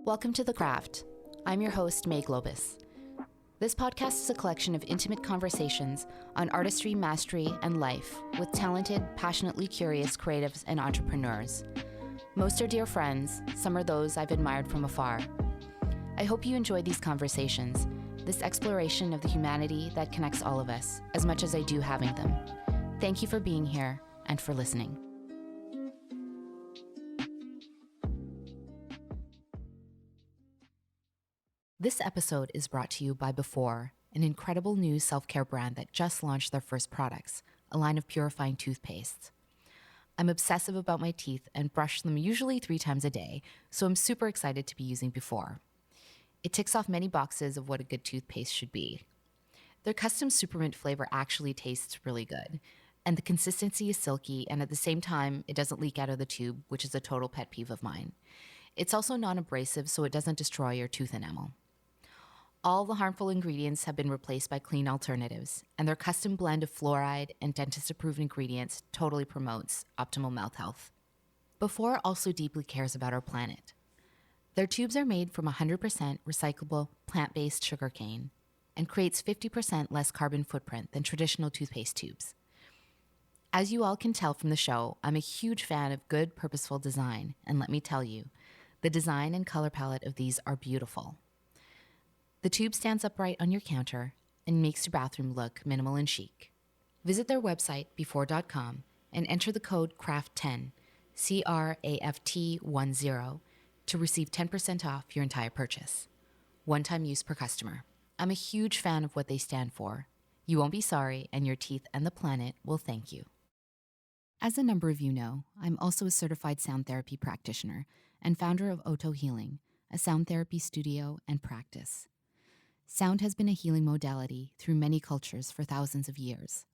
Welcome to The Craft. I'm your host, May Globus. This podcast is a collection of intimate conversations on artistry, mastery, and life with talented, passionately curious creatives and entrepreneurs. Most are dear friends, some are those I've admired from afar. I hope you enjoy these conversations, this exploration of the humanity that connects all of us, as much as I do having them. Thank you for being here and for listening. This episode is brought to you by Before, an incredible new self-care brand that just launched their first products, a line of purifying toothpastes. I'm obsessive about my teeth and brush them usually 3 times a day, so I'm super excited to be using Before. It ticks off many boxes of what a good toothpaste should be. Their custom supermint flavor actually tastes really good, and the consistency is silky, and at the same time, it doesn't leak out of the tube, which is a total pet peeve of mine. It's also non-abrasive, so it doesn't destroy your tooth enamel. All the harmful ingredients have been replaced by clean alternatives, and their custom blend of fluoride and dentist-approved ingredients totally promotes optimal mouth health. Before also deeply cares about our planet. Their tubes are made from 100% recyclable plant-based sugarcane and creates 50% less carbon footprint than traditional toothpaste tubes. As you all can tell from the show, I'm a huge fan of good, purposeful design, and let me tell you, the design and color palette of these are beautiful. The tube stands upright on your counter and makes your bathroom look minimal and chic. Visit their website, before.com, and enter the code CRAFT10, CRAFT10, to receive 10% off your entire purchase. One-time use per customer. I'm a huge fan of what they stand for. You won't be sorry, and your teeth and the planet will thank you. As a number of you know, I'm also a certified sound therapy practitioner and founder of Oto Healing, a sound therapy studio and practice. Sound has been a healing modality through many cultures for thousands of years.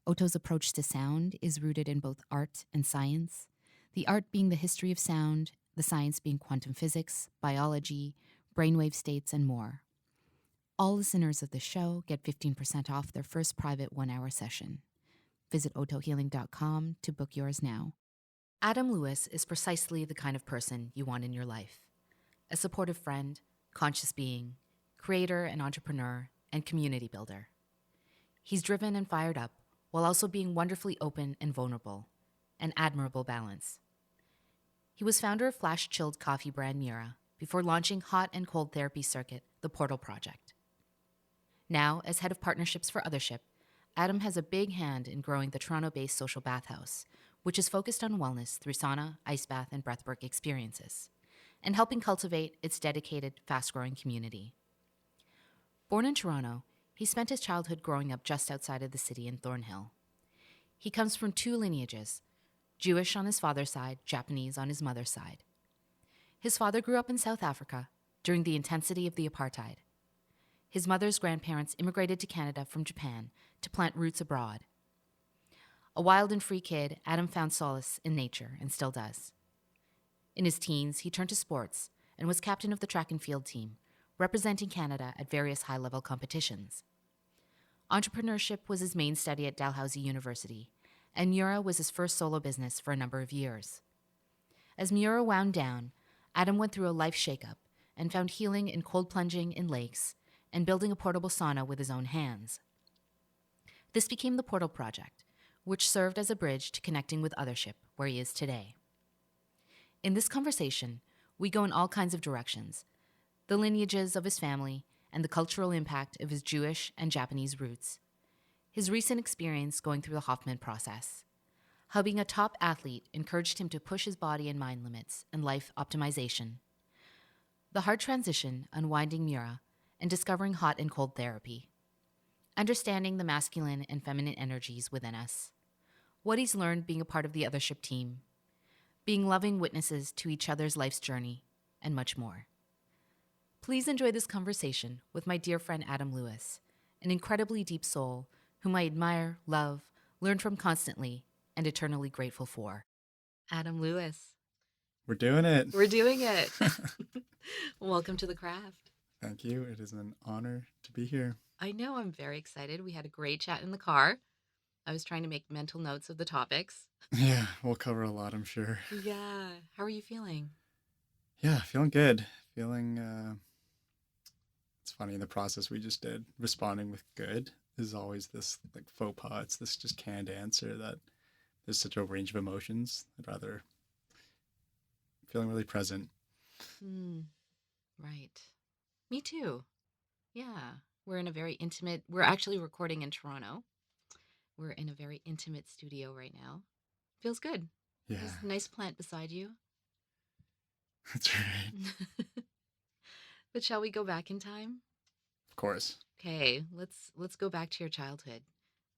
Oto's approach to sound is rooted in both art and science, the art being the history of sound, the science being quantum physics, biology, brainwave states, and more. All listeners of the show get 15% off their first private 1-hour session. Visit otohealing.com to book yours now. Adam Lewis is precisely the kind of person you want in your life. A supportive friend, conscious being, creator and entrepreneur, and community builder. He's driven and fired up while also being wonderfully open and vulnerable, an admirable balance. He was founder of flash-chilled coffee brand Miura before launching hot and cold therapy circuit, the Portal Project. Now, as head of partnerships for Othership, Adam has a big hand in growing the Toronto-based social bathhouse, which is focused on wellness through sauna, ice bath, and breathwork experiences, and helping cultivate its dedicated, fast-growing community. Born in Toronto, he spent his childhood growing up just outside of the city in Thornhill. He comes from 2 lineages, Jewish on his father's side, Japanese on his mother's side. His father grew up in South Africa during the intensity of the apartheid. His mother's grandparents immigrated to Canada from Japan to plant roots abroad. A wild and free kid, Adam found solace in nature and still does. In his teens, he turned to sports and was captain of the track and field team, representing Canada at various high-level competitions. Entrepreneurship was his main study at Dalhousie University, and Miura was his first solo business for a number of years. As Miura wound down, Adam went through a life shakeup and found healing in cold plunging in lakes and building a portable sauna with his own hands. This became the Portal Project, which served as a bridge to connecting with Othership, where he is today. In this conversation, we go in all kinds of directions, the lineages of his family, and the cultural impact of his Jewish and Japanese roots, his recent experience going through the Hoffman process, how being a top athlete encouraged him to push his body and mind limits and life optimization, the hard transition unwinding Miura, and discovering hot and cold therapy, understanding the masculine and feminine energies within us, what he's learned being a part of the Othership team, being loving witnesses to each other's life's journey, and much more. Please enjoy this conversation with my dear friend Adam Lewis, an incredibly deep soul whom I admire, love, learn from constantly, and eternally grateful for. Adam Lewis. We're doing it. We're doing it. Welcome to The Craft. Thank you. It is an honor to be here. I know. I'm very excited. We had a great chat in the car. I was trying to make mental notes of the topics. Yeah, we'll cover a lot, I'm sure. Yeah. How are you feeling? Yeah, feeling good. Feeling, it's funny, the process we just did, responding with good is always this like faux pas. It's this just canned answer that there's such a range of emotions. I'd rather feeling really present. Hmm. Right. Me too. Yeah. We're in a very intimate, we're actually recording in Toronto. We're in a very intimate studio right now. Feels good. Yeah, There's a nice plant beside you. that's right. But shall we go back in time? Of course. Okay, let's go back to your childhood.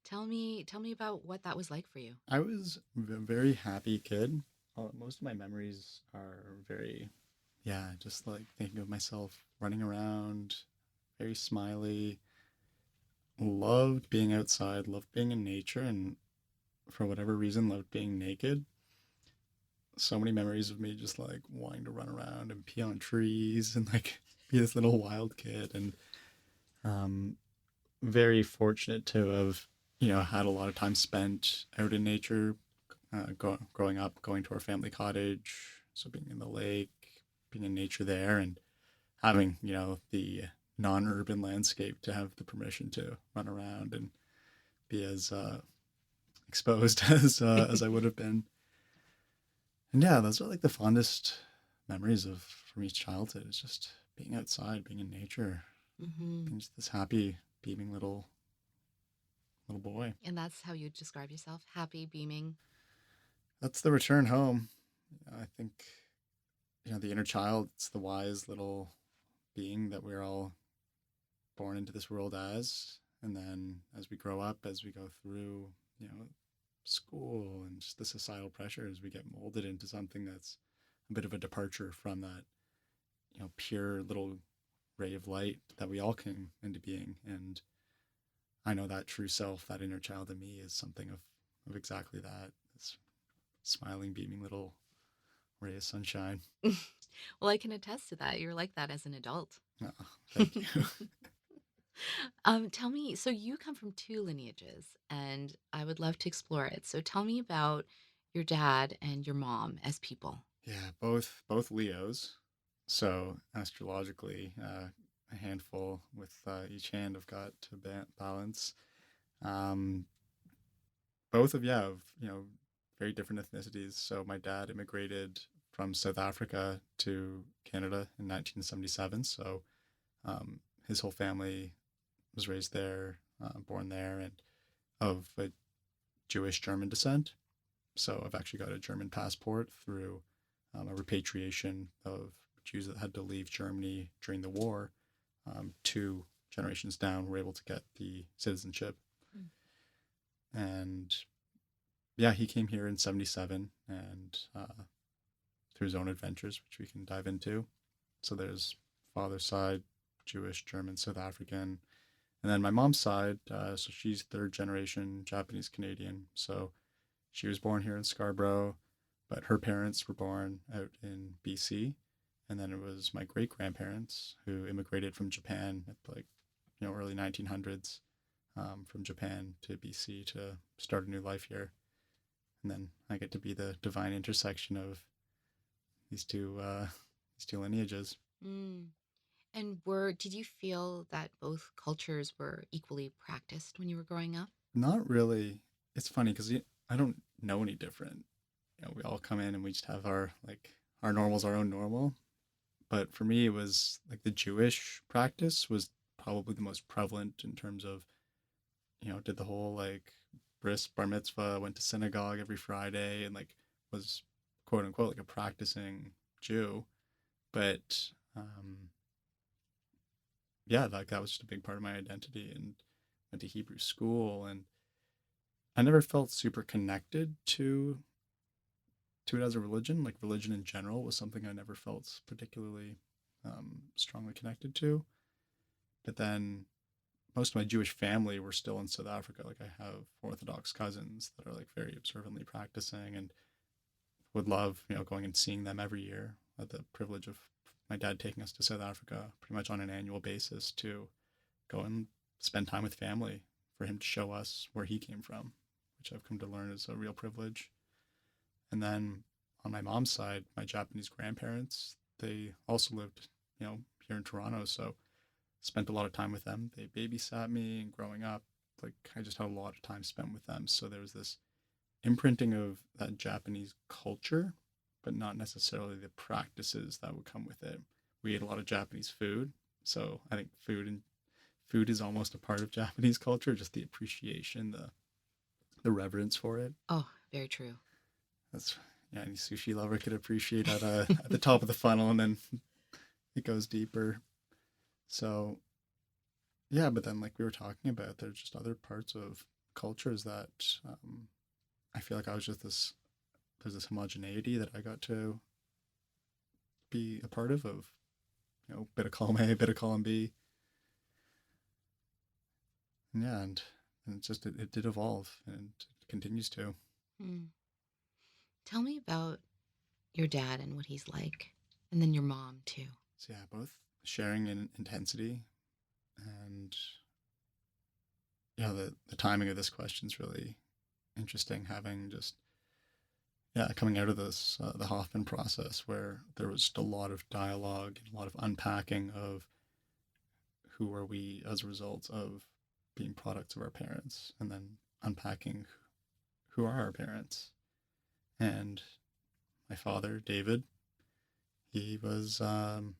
Tell me about what that was like for you. I was a very happy kid. Most of my memories are very, yeah, just like thinking of myself running around, very smiley, loved being outside, loved being in nature, and for whatever reason, loved being naked. So many memories of me just like wanting to run around and pee on trees and like be this little wild kid. And um, very fortunate to have, had a lot of time spent out in nature, growing up, going to our family cottage. So being in the lake, being in nature there, and having, the non-urban landscape to have the permission to run around and be as exposed as I would have been. And yeah, those are like the fondest memories of from each childhood. It's just being outside, being in nature, Hmm. being just this happy, beaming little boy. And that's how you describe yourself? Happy, beaming. That's the return home. I think the inner child. It's the wise little being that we're all born into this world as, and then as we grow up, as we go through, school and just the societal pressures, we get molded into something that's a bit of a departure from that, pure little ray of light that we all came into being. And I know that true self, that inner child in me, is something of exactly that. This smiling, beaming little ray of sunshine. Well, I can attest to that. You're like that as an adult. Oh, thank you. Tell me, so you come from two lineages, and I would love to explore it. So tell me about your dad and your mom as people. Yeah, both Leos. So astrologically, a handful with each hand I've got to balance. Um, both of yeah, of very different ethnicities. So my dad immigrated from South Africa to Canada in 1977. So his whole family was raised there, born there, and of a Jewish German descent. So I've actually got a German passport through a repatriation of Jews that had to leave Germany during the war. Two generations down, were able to get the citizenship. Mm. And yeah, he came here in 77 and through his own adventures, which we can dive into. So there's father's side, Jewish, German, South African. And then my mom's side, so she's third generation Japanese Canadian. So she was born here in Scarborough, but her parents were born out in BC. And then it was my great grandparents who immigrated from Japan at like, early 1900s, from Japan to BC to start a new life here. And then I get to be the divine intersection of these two lineages. Mm. And did you feel that both cultures were equally practiced when you were growing up? Not really. It's funny because I don't know any different. We all come in and we just have our normal's our own normal. But for me, it was like the Jewish practice was probably the most prevalent in terms of, did the whole like bris bar mitzvah, went to synagogue every Friday, and like was quote unquote like a practicing Jew. But yeah, like that was just a big part of my identity, and went to Hebrew school, and I never felt super connected to it as a religion. Like religion in general was something I never felt particularly strongly connected to. But then most of my Jewish family were still in South Africa. Like I have Orthodox cousins that are like very observantly practicing and would love, going and seeing them every year. I had the privilege of my dad taking us to South Africa pretty much on an annual basis to go and spend time with family for him to show us where he came from, which I've come to learn is a real privilege. And then on my mom's side, my Japanese grandparents, they also lived, here in Toronto. So spent a lot of time with them. They babysat me, and growing up, like I just had a lot of time spent with them. So there was this imprinting of that Japanese culture, but not necessarily the practices that would come with it. We ate a lot of Japanese food, so I think food is almost a part of Japanese culture. Just the appreciation, the reverence for it. Oh, very true. That's yeah, any sushi lover could appreciate at the top of the funnel, and then it goes deeper. So yeah, but then like we were talking about, there's just other parts of cultures that I feel like I was just this there's this homogeneity that I got to be a part of bit of column A, bit of column B. And yeah, and it did evolve and it continues to. Hmm. Tell me about your dad and what he's like, and then your mom too. So yeah, both sharing in intensity, and the timing of this question is really interesting, having just coming out of this the Hoffman process, where there was just a lot of dialogue and a lot of unpacking of who are we as a result of being products of our parents, and then unpacking who are our parents. And my father, David, he was born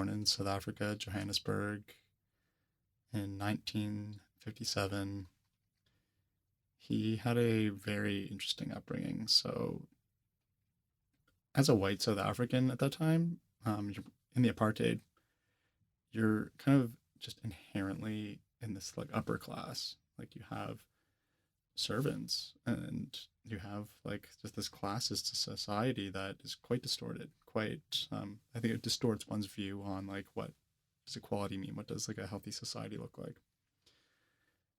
in South Africa, Johannesburg, in 1957. He had a very interesting upbringing. So, as a white South African at that time, you're in the apartheid, you're kind of just inherently in this like upper class. Like you have servants, and you have like just this classist society that is quite distorted. Quite, I think it distorts one's view on like what does equality mean? What does like a healthy society look like?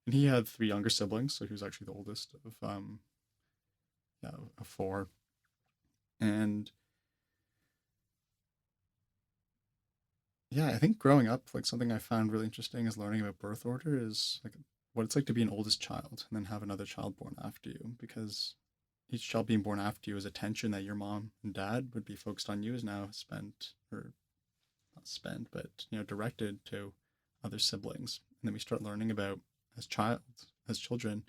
And he had three younger siblings, so he was actually the oldest of four. And yeah, I think growing up, like something I found really interesting is learning about birth order, is like what it's like to be an oldest child and then have another child born after you, because each child being born after you is attention that your mom and dad would be focused on you is now spent, or not spent, but directed to other siblings. And then we start learning about as children,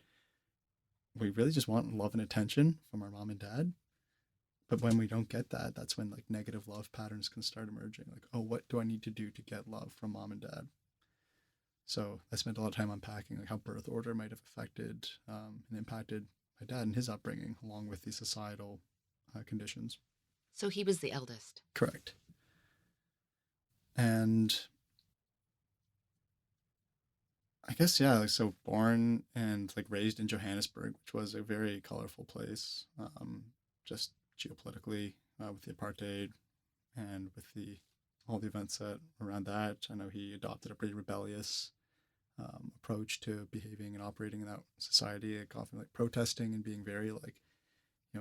we really just want love and attention from our mom and dad. But when we don't get that, that's when like negative love patterns can start emerging. Like, oh, what do I need to do to get love from mom and dad? So I spent a lot of time unpacking like how birth order might have affected and impacted my dad and his upbringing, along with the societal conditions. So he was the eldest. Correct. And I guess yeah, like so born and like raised in Johannesburg, which was a very colorful place, just geopolitically with the apartheid and with the all the events that around that. I know he adopted a pretty rebellious approach to behaving and operating in that society, like often like protesting and being very like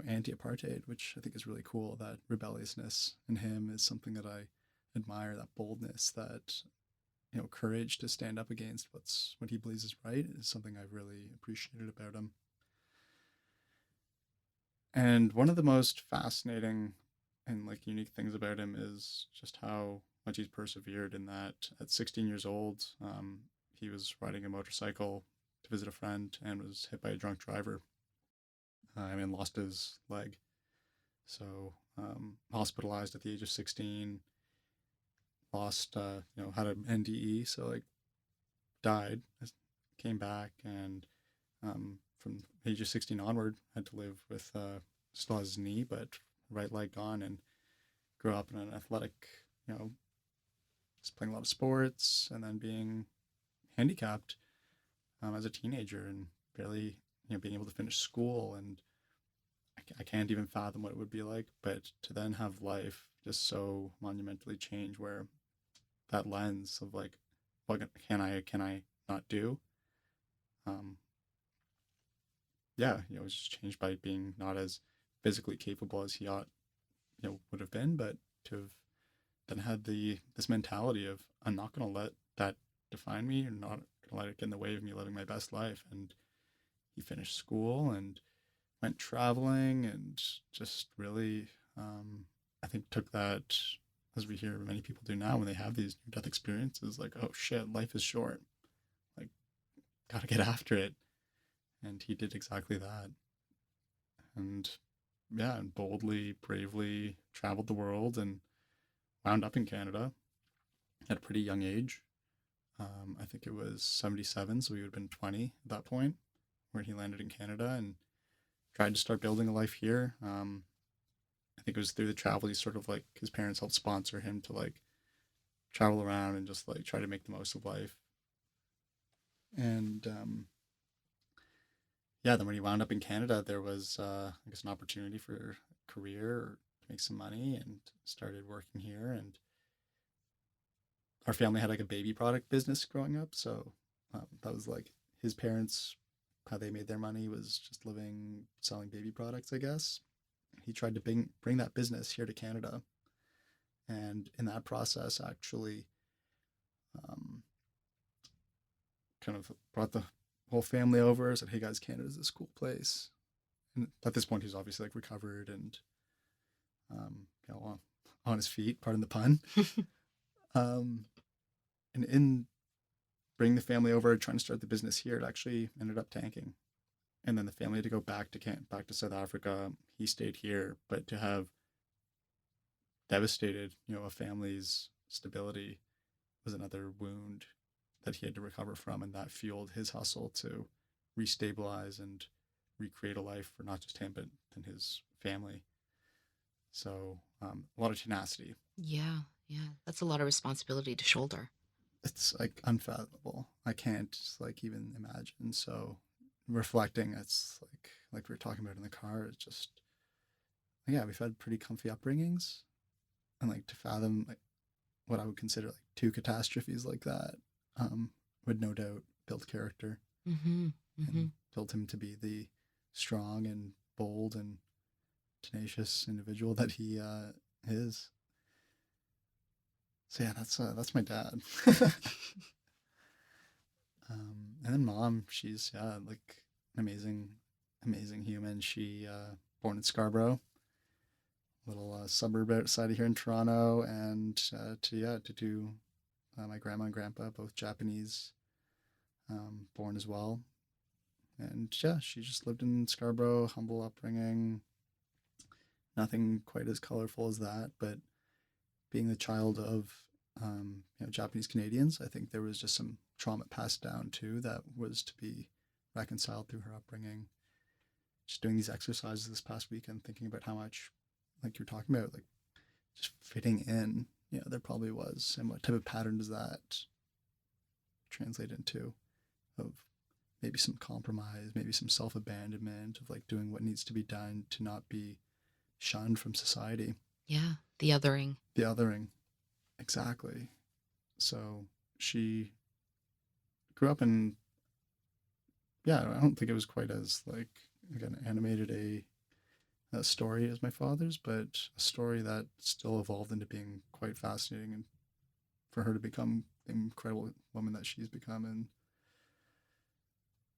anti-apartheid, which I think is really cool. That rebelliousness in him is something that I admire. That boldness, that courage to stand up against what he believes is right, is something I've really appreciated about him. And one of the most fascinating and like unique things about him is just how much he's persevered. In that, at 16 years old, he was riding a motorcycle to visit a friend and was hit by a drunk driver, and lost his leg. So hospitalized at the age of 16, lost, had an NDE, so like died, came back, and from age of 16 onward, had to live with still has his knee, but right leg gone, and grew up in an athletic, just playing a lot of sports, and then being handicapped as a teenager, and barely, being able to finish school. And I can't even fathom what it would be like, but to then have life just so monumentally change, where that lens of like, what can I not do? It was just changed by being not as physically capable as he ought, would have been, but to have then had this mentality of, I'm not going to let that define me, and not going to let it get in the way of me living my best life. And he finished school and went traveling, and just really, I think took that as we hear many people do now when they have these near-death experiences, like, oh shit, life is short. Like, gotta get after it. And he did exactly that. And yeah, and boldly, bravely traveled the world and wound up in Canada at a pretty young age. I think it was 77, so he would have been 20 at that point, where he landed in Canada and tried to start building a life here. I think it was through the travel, he sort of like his parents helped sponsor him to like travel around and just like try to make the most of life. And yeah, then when he wound up in Canada, there was I guess an opportunity for a career or to make some money, and started working here. And our family had like a baby product business growing up, so that was like his parents, how they made their money was just living selling baby products, I guess. He tried to bring that business here to Canada, and in that process, actually, um, kind of brought the whole family over. Said, "Hey guys, Canada's this cool place." And at this point, he was obviously like recovered and on his feet. Pardon the pun. Um, and in bringing the family over, trying to start the business here, it actually ended up tanking. And then the family had to go back to South Africa. He stayed here, but to have devastated, a family's stability was another wound that he had to recover from, and that fueled his hustle to restabilize and recreate a life for not just him but then his family. So a lot of tenacity. Yeah, yeah. That's a lot of responsibility to shoulder. It's like unfathomable. I can't like even imagine. So reflecting, it's like we were talking about in the car. It's just yeah, we've had pretty comfy upbringings, and like to fathom like what I would consider like two catastrophes like that would no doubt build character Mm-hmm. Mm-hmm. and build him to be the strong and bold and tenacious individual that he is. So yeah, that's my dad. And then mom, she's like an amazing human. She born in Scarborough, little suburb outside of here in Toronto, and to do my grandma and grandpa, both Japanese, born as well. And yeah, she just lived in Scarborough, humble upbringing, nothing quite as colorful as that, but being the child of Japanese Canadians, I think there was just some trauma passed down too that was to be reconciled through her upbringing. Just doing these exercises this past weekend, thinking about how much, like you're talking about, like just fitting in, there probably was, and what type of pattern does that translate into, of maybe some compromise, maybe some self-abandonment, of like doing what needs to be done to not be shunned from society. Yeah, the othering. The othering, exactly. So she grew up in, yeah, I don't think it was quite as like, again, animated a story as my father's, but a story that still evolved into being quite fascinating, and for her to become the incredible woman that she's become. And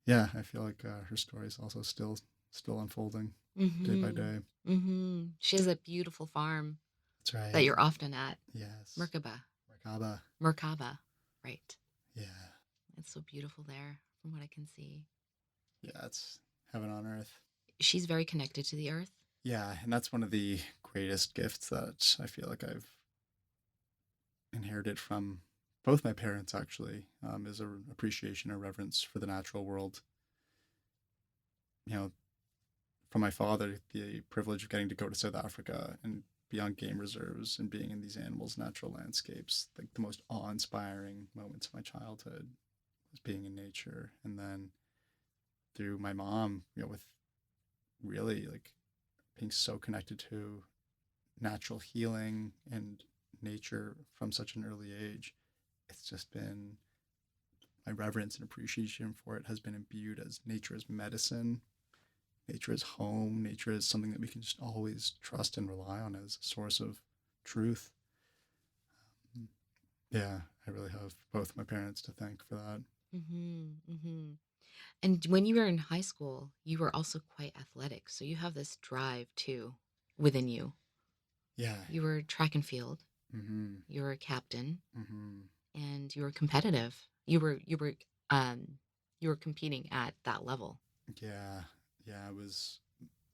yeah, I feel like her story is also still unfolding day by Mm-hmm. day. Mm-hmm. She has a beautiful farm That's right. that you're often at. Yes. Merkaba. Merkaba. Merkaba. Right. Yeah. It's so beautiful there from what I can see. Yeah, it's heaven on earth. She's very connected to the earth. Yeah, and that's one of the greatest gifts that I feel like I've inherited from both my parents, actually, is a appreciation or reverence for the natural world. You know, from my father, the privilege of getting to go to South Africa and be on game reserves and being in these animals' natural landscapes, like the most awe-inspiring moments of my childhood was being in nature. And then through my mom, with really like being so connected to natural healing and nature from such an early age, it's just been my reverence and appreciation for it has been imbued as nature as medicine, nature as home, nature as something that we can just always trust and rely on as a source of truth. Yeah, I really have both my parents to thank for that. Mm-hmm. Mm-hmm. And when you were in high school, you were also quite athletic. So you have this drive too within you. Yeah, You were track and field. Mm-hmm. You were a captain, Mm-hmm. and you were competitive. Um you were competing at that level. Yeah. Yeah. It was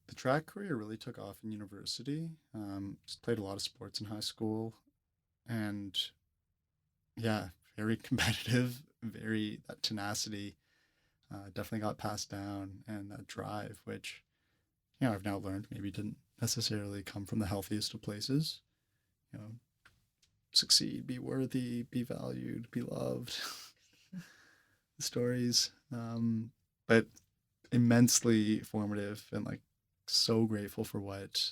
the track career really took off in university. Just played a lot of sports in high school, and yeah, very competitive, very that tenacity definitely got passed down, and that drive, which I've now learned maybe didn't necessarily come from the healthiest of places. You know, succeed, be worthy, be valued, be loved. Stories, but immensely formative, and like so grateful for what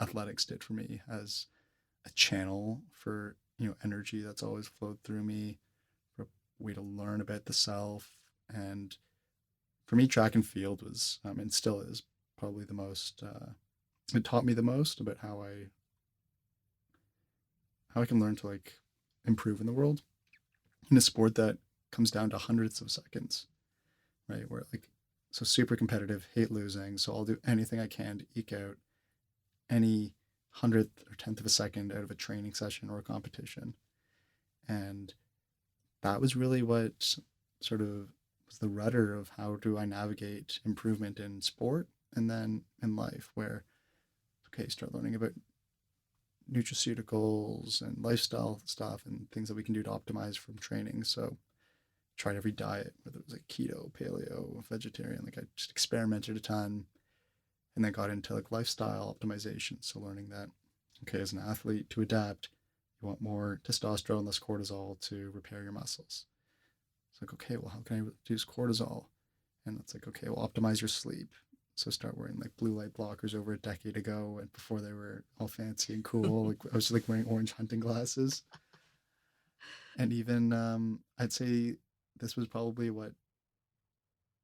athletics did for me as a channel for energy that's always flowed through me, for a way to learn about the self. And for me, track and field was and still is probably the most. It taught me the most about how I can learn to like improve in the world in a sport that comes down to hundreds of seconds, right? Where like so super competitive, hate losing, so I'll do anything I can to eke out any hundredth or tenth of a second out of a training session or a competition. And that was really what sort of was the rudder of how do I navigate improvement in sport and then in life, where okay, start learning about nutraceuticals and lifestyle stuff and things that we can do to optimize from training. So tried every diet, whether it was like keto, paleo, vegetarian. Like I just experimented a ton, and then got into like lifestyle optimization. So learning that, okay, as an athlete to adapt, you want more testosterone, less cortisol to repair your muscles. It's like, okay, well, how can I reduce cortisol? And it's like, okay, well, optimize your sleep. So start wearing like blue light blockers over a decade ago, and before they were all fancy and cool. Like I was like wearing orange hunting glasses, and even I'd say this was probably what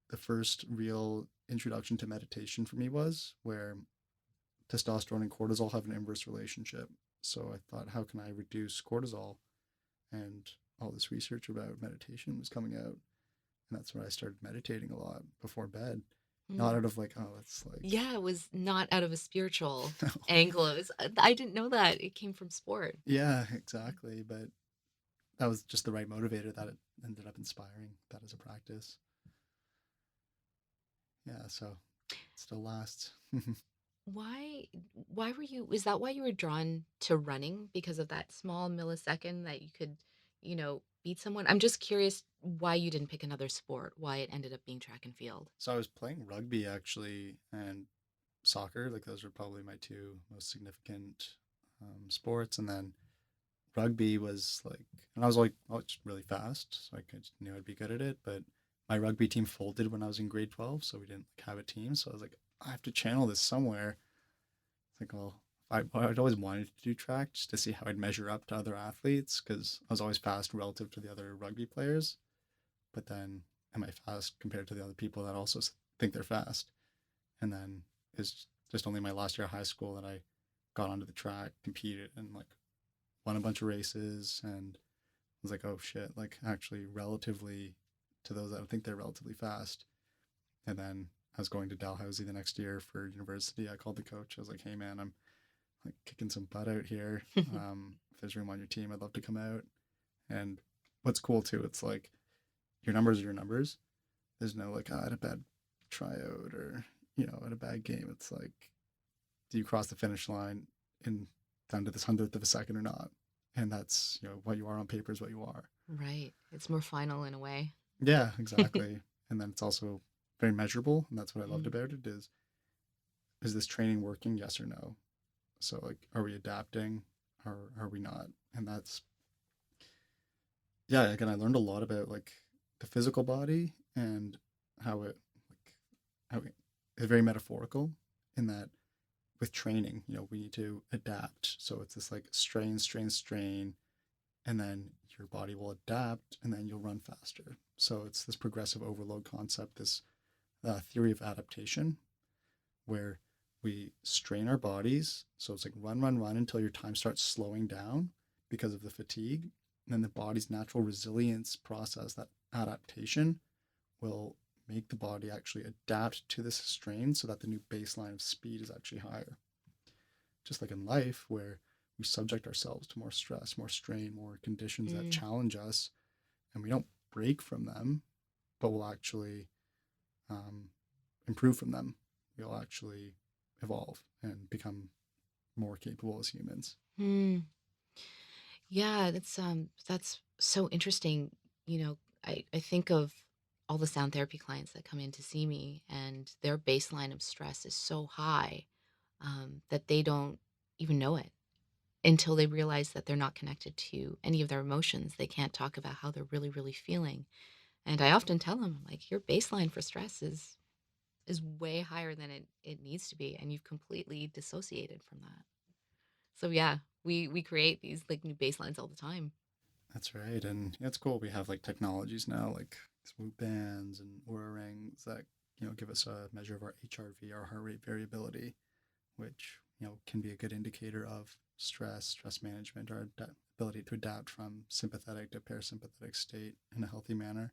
the first real introduction to meditation for me was, where testosterone and cortisol have an inverse relationship. So I thought, how can I reduce cortisol? And all this research about meditation was coming out. And that's when I started meditating a lot before bed. Not Mm. out of like, oh, it's like, Yeah, it was not out of a spiritual no. angle. It was, I didn't know that. It came from sport. Yeah, exactly. But that was just the right motivator that it ended up inspiring that as a practice. Yeah, so it still lasts. Why why were you is that why you were drawn to running, because of that small millisecond that you could, beat someone? I'm just curious why you didn't pick another sport, why it ended up being track and field. So I was playing rugby actually, and soccer. Like those were probably my two most significant sports. And then rugby was like, and I was like, oh, it's really fast, so I just knew I'd be good at it. But my rugby team folded when I was in grade 12, so we didn't like, have a team. So I was like, I have to channel this somewhere. It's like, well, I'd always wanted to do track just to see how I'd measure up to other athletes because I was always fast relative to the other rugby players. But then, am I fast compared to the other people that also think they're fast? And then it's just only my last year of high school that I got onto the track, competed, and like won a bunch of races, and was like, oh shit, like actually relatively to those that think they're relatively fast. And then I was going to Dalhousie the next year for university. I called the coach. I was like, hey man, I'm like kicking some butt out here. If there's room on your team, I'd love to come out. And what's cool too, it's like your numbers are your numbers. There's no like, I had a bad tryout or, I had a bad game. It's like, do you cross the finish line in down to this hundredth of a second or not? And that's, what you are on paper is what you are. Right. It's more final in a way. Yeah, exactly. And then it's also very measurable. And that's what I loved Mm. about it is this training working? Yes or no? So like, are we adapting or are we not? And that's, yeah, again, I learned a lot about like the physical body and how it, like, how it is very metaphorical in that with training, we need to adapt. So it's this like strain, strain, strain, and then your body will adapt and then you'll run faster. So it's this progressive overload concept, this theory of adaptation where we strain our bodies. So it's like run, run, run until your time starts slowing down because of the fatigue. And then the body's natural resilience process, that adaptation, will make the body actually adapt to this strain so that the new baseline of speed is actually higher. Just like in life, where we subject ourselves to more stress, more strain, more conditions that Mm. challenge us, and we don't break from them, but we'll actually um, improve from them. We'll actually evolve and become more capable as humans. Mm. Yeah, that's so interesting. You know, I think of all the sound therapy clients that come in to see me, and their baseline of stress is so high that they don't even know it until they realize that they're not connected to any of their emotions. They can't talk about how they're really, really feeling. And I often tell them, like, your baseline for stress is way higher than it needs to be, and you've completely dissociated from that. So yeah, we create these like new baselines all the time. That's right. And it's cool. We have like technologies now, like swoop bands and Oura rings that, give us a measure of our HRV, our heart rate variability, which, can be a good indicator of stress management, our ability to adapt from sympathetic to parasympathetic state in a healthy manner.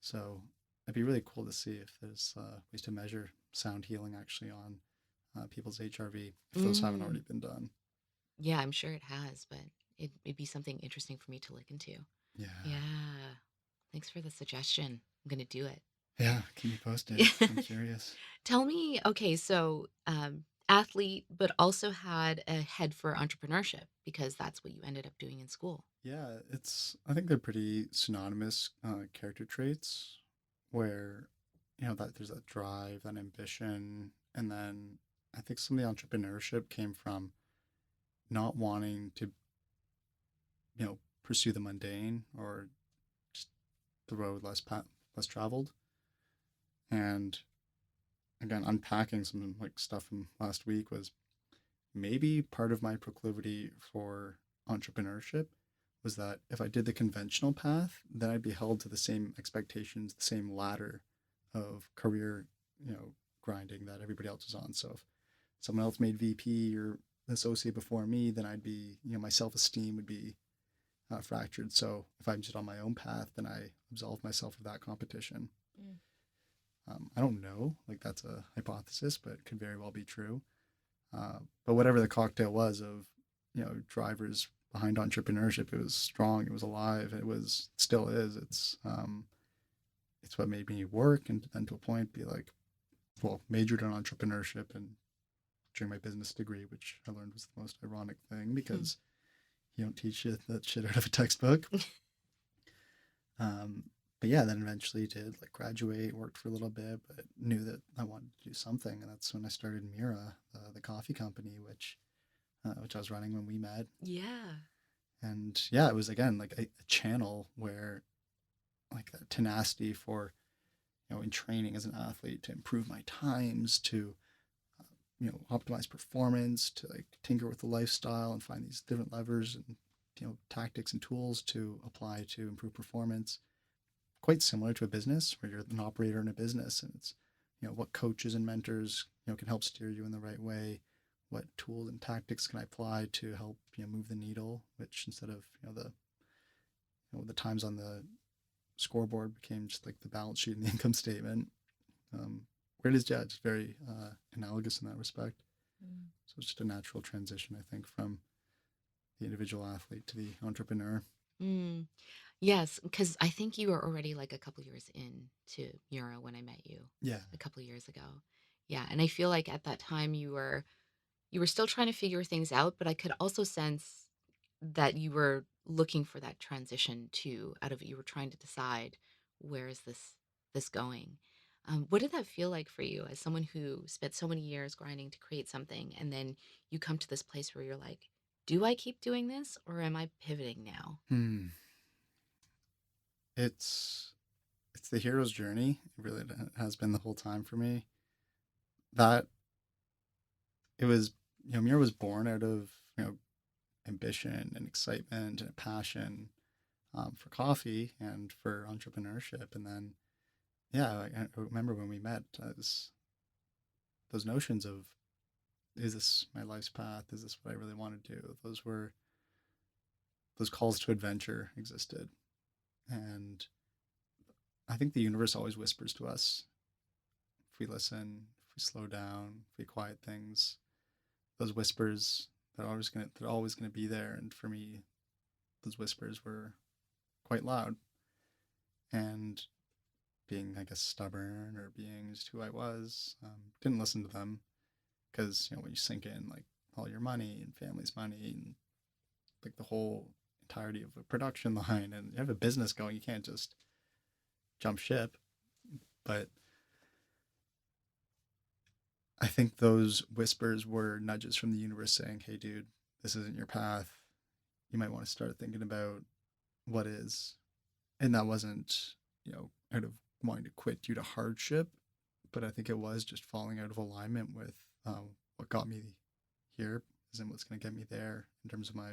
So it'd be really cool to see if there's ways to measure sound healing actually on people's HRV, if those haven't Mm. already been done. Yeah, I'm sure it has, but it'd be something interesting for me to look into. Yeah. Yeah. Thanks for the suggestion. I'm gonna do it. Yeah. Keep me posted. I'm curious. Tell me, okay, so athlete, but also had a head for entrepreneurship because that's what you ended up doing in school. Yeah, I think they're pretty synonymous character traits where, that there's that drive, that ambition. And then I think some of the entrepreneurship came from not wanting to, pursue the mundane or just the road less traveled. And again, unpacking some like stuff from last week was maybe part of my proclivity for entrepreneurship was that if I did the conventional path, then I'd be held to the same expectations, the same ladder of career, grinding that everybody else is on. So if someone else made VP or associate before me, then I'd be, my self esteem would be fractured. So if I'm just on my own path, then I absolve myself of that competition. Mm. I don't know, like that's a hypothesis, but it could very well be true. But whatever the cocktail was of, drivers behind entrepreneurship, it was strong, it was alive, still is. It's what made me work, and then to a point be like, well, majored in entrepreneurship and during my business degree, which I learned was the most ironic thing because you don't teach that shit out of a textbook. Um, but yeah, then eventually did like graduate, worked for a little bit, but knew that I wanted to do something, and that's when I started Miura, the coffee company, which I was running when we met. Yeah. And yeah, it was again like a channel where like that tenacity for, in training as an athlete to improve my times, to optimize performance, to like tinker with the lifestyle and find these different levers and tactics and tools to apply to improve performance. Quite similar to a business where you're an operator in a business, and it's what coaches and mentors can help steer you in the right way. What tools and tactics can I apply to help move the needle? Which instead of the times on the scoreboard became just like the balance sheet and the income statement. Where it is, yeah, it's very analogous in that respect. Mm. So it's just a natural transition, I think, from the individual athlete to the entrepreneur. Mm. Yes, because I think you were already like a couple years in to Miura when I met you Yeah. a couple years ago. Yeah, and I feel like at that time you were still trying to figure things out, but I could also sense that you were looking for that transition too. Out of it, you were trying to decide where is this going. What did that feel like for you as someone who spent so many years grinding to create something, and then you come to this place where you're like, do I keep doing this or am I pivoting now? Hmm. It's it's the hero's journey. It really has been the whole time for me. That it was, Muir was born out of ambition and excitement and a passion for coffee and for entrepreneurship. And then, yeah, I remember when we met, those notions of, is this my life's path? Is this what I really want to do? Those calls to adventure existed. And I think the universe always whispers to us if we listen, if we slow down, if we quiet things. Those whispers, they're always gonna be there. And for me, those whispers were quite loud. And being, I guess, stubborn or being just who I was, didn't listen to them because when you sink in like all your money and family's money and like the whole entirety of a production line and you have a business going, you can't just jump ship. But I think those whispers were nudges from the universe saying, hey, dude, this isn't your path. You might want to start thinking about what is. And that wasn't, out of wanting to quit due to hardship, but I think it was just falling out of alignment with what got me here isn't what's going to get me there in terms of my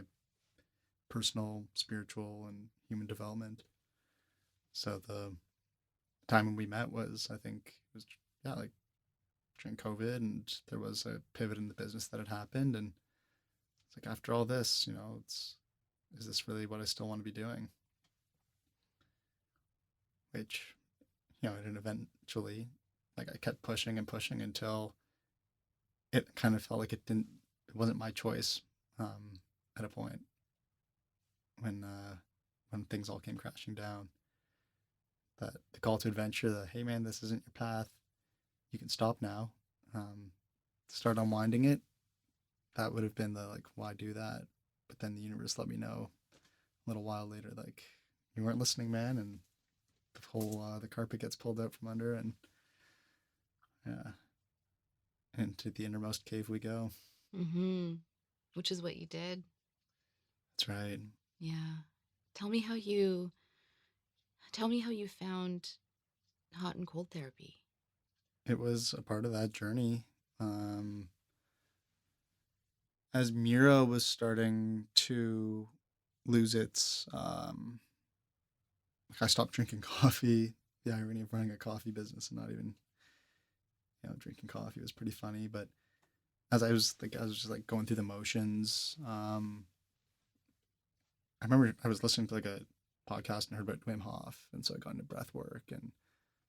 personal, spiritual, and human development. So the time when we met was, I think, it was like during COVID, and there was a pivot in the business that had happened, and it's like after all this, is this really what I still want to be doing? Which, and eventually, like I kept pushing and pushing until it kind of felt like it wasn't my choice at a point when things all came crashing down. That the call to adventure, the hey man, this isn't your path, you can stop now, start unwinding it. That would have been the like, why do that? But then the universe let me know a little while later, like, you weren't listening, man, and the whole the carpet gets pulled out from under, and yeah, into the innermost cave we go. Mm-hmm. Which is what you did. That's right. Yeah. Tell me how you found hot and cold therapy. It was a part of that journey. As Miura was starting to lose its, I stopped drinking coffee. The irony of running a coffee business and not even, drinking coffee was pretty funny. But as I was just like going through the motions. I remember I was listening to like a podcast and heard about Wim Hof, and so I got into breathwork, and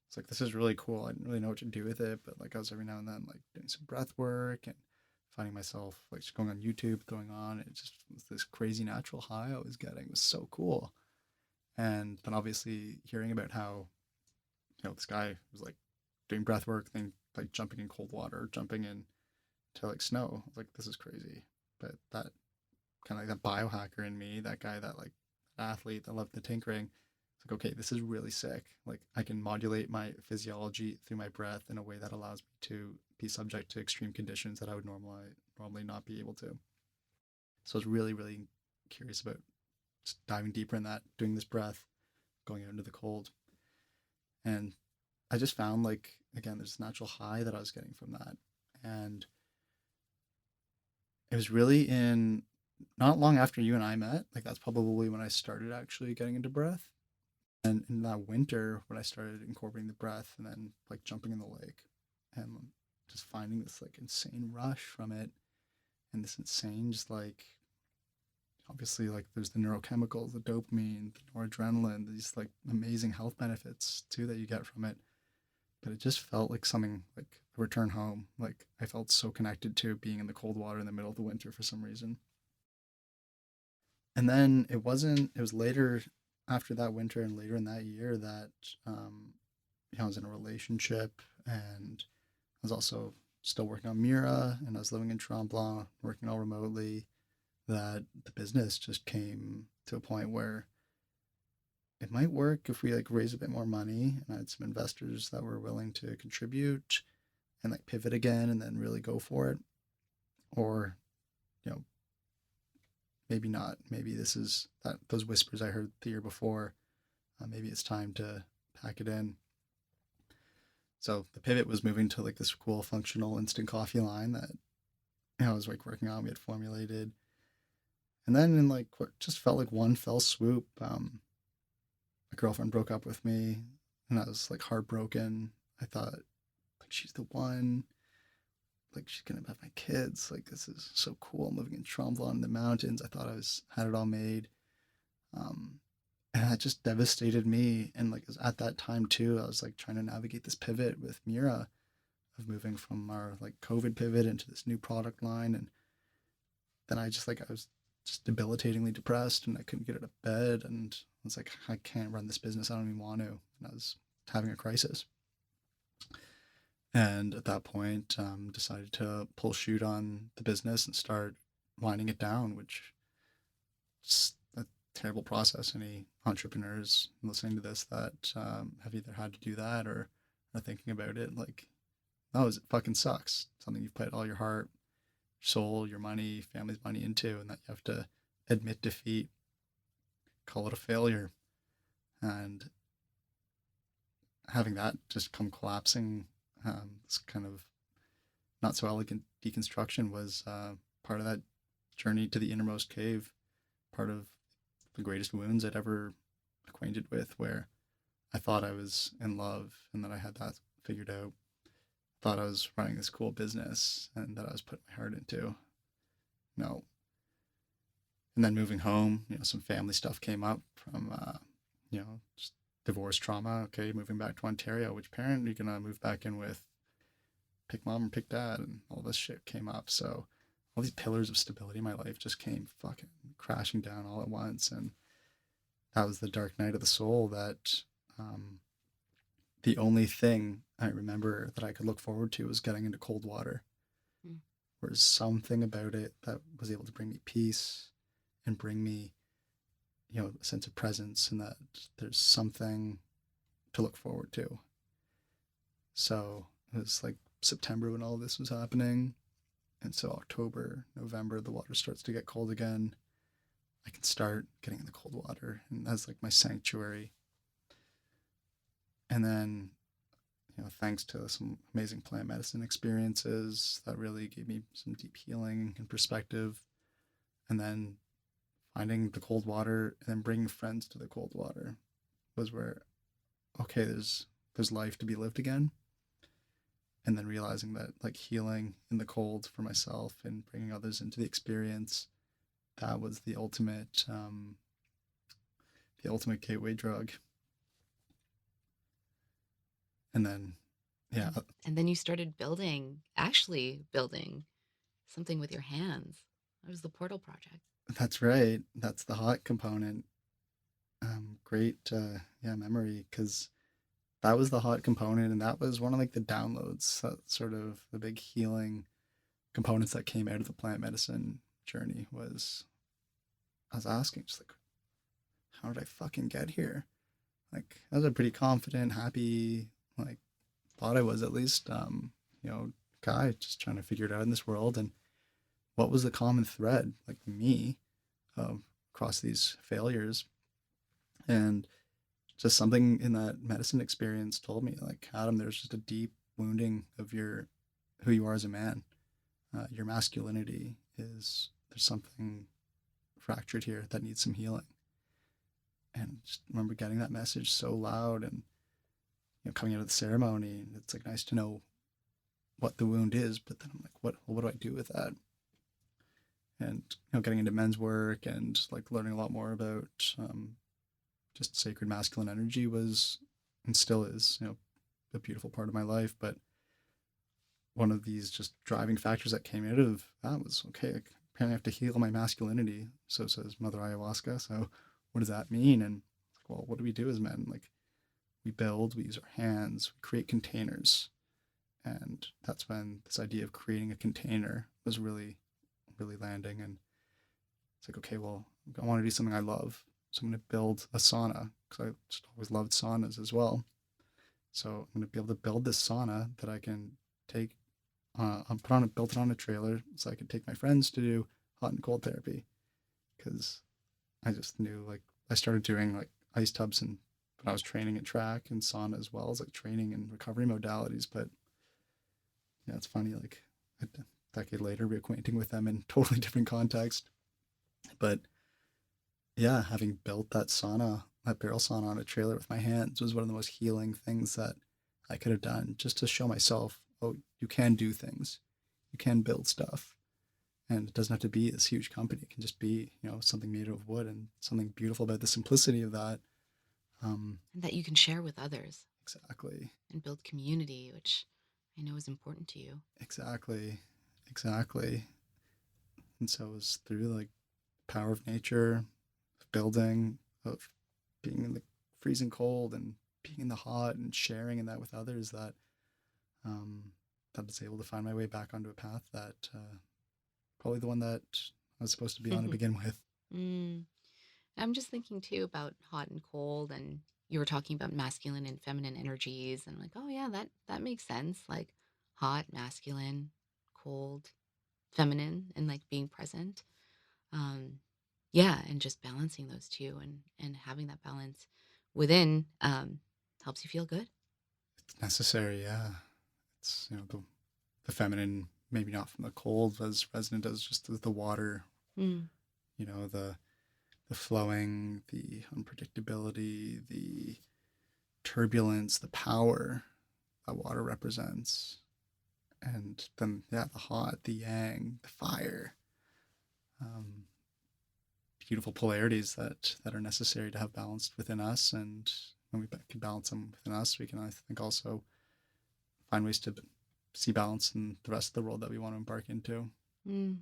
it's like, this is really cool. I didn't really know what to do with it, but like I was every now and then like doing some breath work and finding myself like just going on YouTube, throwing on. It just was this crazy natural high I was getting. It was so cool. And then obviously hearing about how, this guy was like doing breath work, then like jumping in cold water, jumping in to like snow. I was like, this is crazy. But that kind of like that biohacker in me, that guy, that like athlete that loved the tinkering, it's like, okay, this is really sick. Like I can modulate my physiology through my breath in a way that allows me to be subject to extreme conditions that I would normally not be able to. So I was really, really curious about just diving deeper in that, doing this breath, going out into the cold. And I just found like, again, there's this natural high that I was getting from that. And it was really in not long after you and I met, like that's probably when I started actually getting into breath. And in that winter, when I started incorporating the breath and then like jumping in the lake and just finding this like insane rush from it, and this insane just like, obviously like there's the neurochemicals, the dopamine, the noradrenaline, these like amazing health benefits too that you get from it. But it just felt like something like a return home. Like I felt so connected to being in the cold water in the middle of the winter for some reason. And then it was later after that winter and later in that year that I was in a relationship, and I was also still working on Miura, and I was living in Tremblant, working all remotely, that the business just came to a point where it might work if we like raise a bit more money, and I had some investors that were willing to contribute and like pivot again and then really go for it. Or, you know, maybe not. Maybe this is that those whispers I heard the year before. Maybe it's time to pack it in. So the pivot was moving to like this cool functional instant coffee line that I was like working on. We had formulated, and then in like what just felt like one fell swoop, my girlfriend broke up with me, and I was like heartbroken. I thought like she's the one. Like she's gonna have my kids. Like this is so cool. I'm living in Tremblant in the mountains. I thought had it all made. And that just devastated me. And like at that time too, I was like trying to navigate this pivot with Miura of moving from our like COVID pivot into this new product line. And then I was just debilitatingly depressed and I couldn't get out of bed. And I was like, I can't run this business. I don't even want to. And I was having a crisis. And at that point, decided to pull shoot on the business and start winding it down, which is a terrible process. Any entrepreneurs listening to this that have either had to do that or are thinking about it, like, no, it fucking sucks. Something you've put all your heart, soul, your money, family's money into, and that you have to admit defeat, call it a failure, and having that just come collapsing, this kind of not so elegant deconstruction was part of that journey to the innermost cave, part of the greatest wounds I'd ever acquainted with, where I thought I was in love and that I had that figured out, thought I was running this cool business and that I was putting my heart into. No. And then moving home, some family stuff came up from, just divorce trauma. Okay, moving back to Ontario, which parent are you going to move back in with? Pick mom or pick dad? And all this shit came up. So all these pillars of stability in my life just came fucking crashing down all at once. And that was the dark night of the soul that the only thing I remember that I could look forward to was getting into cold water. Mm. There was something about it that was able to bring me peace and bring me, a sense of presence and that there's something to look forward to. So it was like September when all this was happening. And so October, November, the water starts to get cold again. I can start getting in the cold water, and that's like my sanctuary. And then, thanks to some amazing plant medicine experiences that really gave me some deep healing and perspective. And then finding the cold water and then bringing friends to the cold water was where, okay, there's life to be lived again. And then realizing that like healing in the cold for myself and bringing others into the experience, that was the ultimate gateway drug. And then, yeah. And then you started actually building something with your hands. It was the Portal Project. That's right. That's the hot component. Great, memory, because that was the hot component, and that was one of like the downloads, that sort of the big healing components that came out of the plant medicine journey. Was I was asking, just like, how did I fucking get here? Like, I was a pretty confident, happy, like, thought I was at least, guy just trying to figure it out in this world. And what was the common thread, like me, across these failures? And just something in that medicine experience told me, like, Adam, there's just a deep wounding of who you are as a man. Your masculinity there's something fractured here that needs some healing. And just remember getting that message so loud and, coming out of the ceremony. And it's like nice to know what the wound is, but then I'm like, what do I do with that? And, getting into men's work and like learning a lot more about just sacred masculine energy was and still is, a beautiful part of my life. But one of these just driving factors that came out of that was, okay, apparently I have to heal my masculinity. So says Mother Ayahuasca. So what does that mean? And well, what do we do as men? Like, we build, we use our hands, we create containers. And that's when this idea of creating a container was really, really landing. And it's like, okay, well, I want to do something I love. So I'm going to build a sauna, because I just always loved saunas as well. So I'm going to be able to build this sauna that I can take, built it on a trailer, so I could take my friends to do hot and cold therapy. Because I just knew, like, I started doing like ice tubs and when I was training at track and sauna as well as like training and recovery modalities. But yeah, it's funny, like a decade later, reacquainting with them in totally different context. But yeah, having built that barrel sauna on a trailer with my hands was one of the most healing things that I could have done, just to show myself, oh, you can do things, you can build stuff. And it doesn't have to be this huge company. It can just be, something made of wood, and something beautiful about the simplicity of that. And that you can share with others. Exactly. And build community, which I know is important to you. Exactly. And so it was through like power of nature, of building, of being in the freezing cold and being in the hot and sharing in that with others um, that I was able to find my way back onto a path that probably the one that I was supposed to be on to begin with. Mm. I'm just thinking too about hot and cold, and you were talking about masculine and feminine energies, and like, oh yeah, that makes sense. Like hot, masculine, cold, feminine, and like being present. Um, yeah, and just balancing those two, and having that balance within helps you feel good. It's necessary, yeah. It's the feminine, maybe not from the cold as resonant as just the water, Mm. the flowing, the unpredictability, the turbulence, the power that water represents. And then, yeah, the hot, the yang, the fire, um, beautiful polarities that are necessary to have balanced within us. And when we can balance them within us, we can, I think, also find ways to see balance in the rest of the world that we want to embark into. Mm.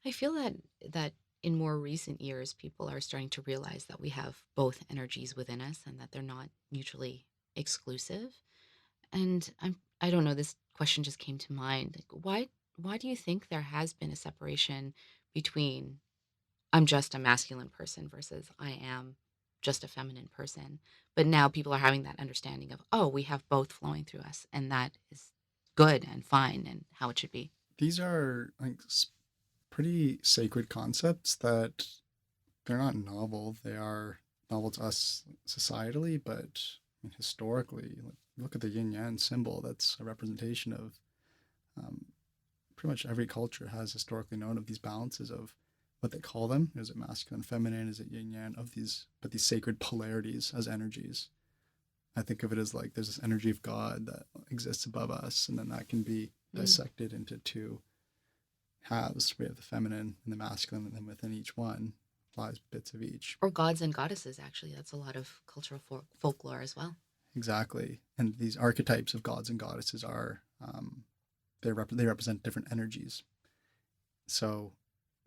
I feel that in more recent years, people are starting to realize that we have both energies within us and that they're not mutually exclusive. And I don't know, this question just came to mind. Like, why do you think there has been a separation between I'm just a masculine person versus I am just a feminine person? But now people are having that understanding of, oh, we have both flowing through us, and that is good and fine and how it should be. These are like pretty sacred concepts that they're not novel. They are novel to us societally, but I mean, historically, like, look at the yin yang symbol. That's a representation of um, pretty much every culture has historically known of these balances of what they call them. Is it masculine, feminine? Is it yin yang? Of these, but these sacred polarities as energies. I think of it as like there's this energy of God that exists above us, and then that can be Mm. dissected into two halves. We have the feminine and the masculine, and then within each one lies bits of each. Or gods and goddesses, actually. That's a lot of cultural folklore as well. Exactly. And these archetypes of gods and goddesses are they represent different energies. So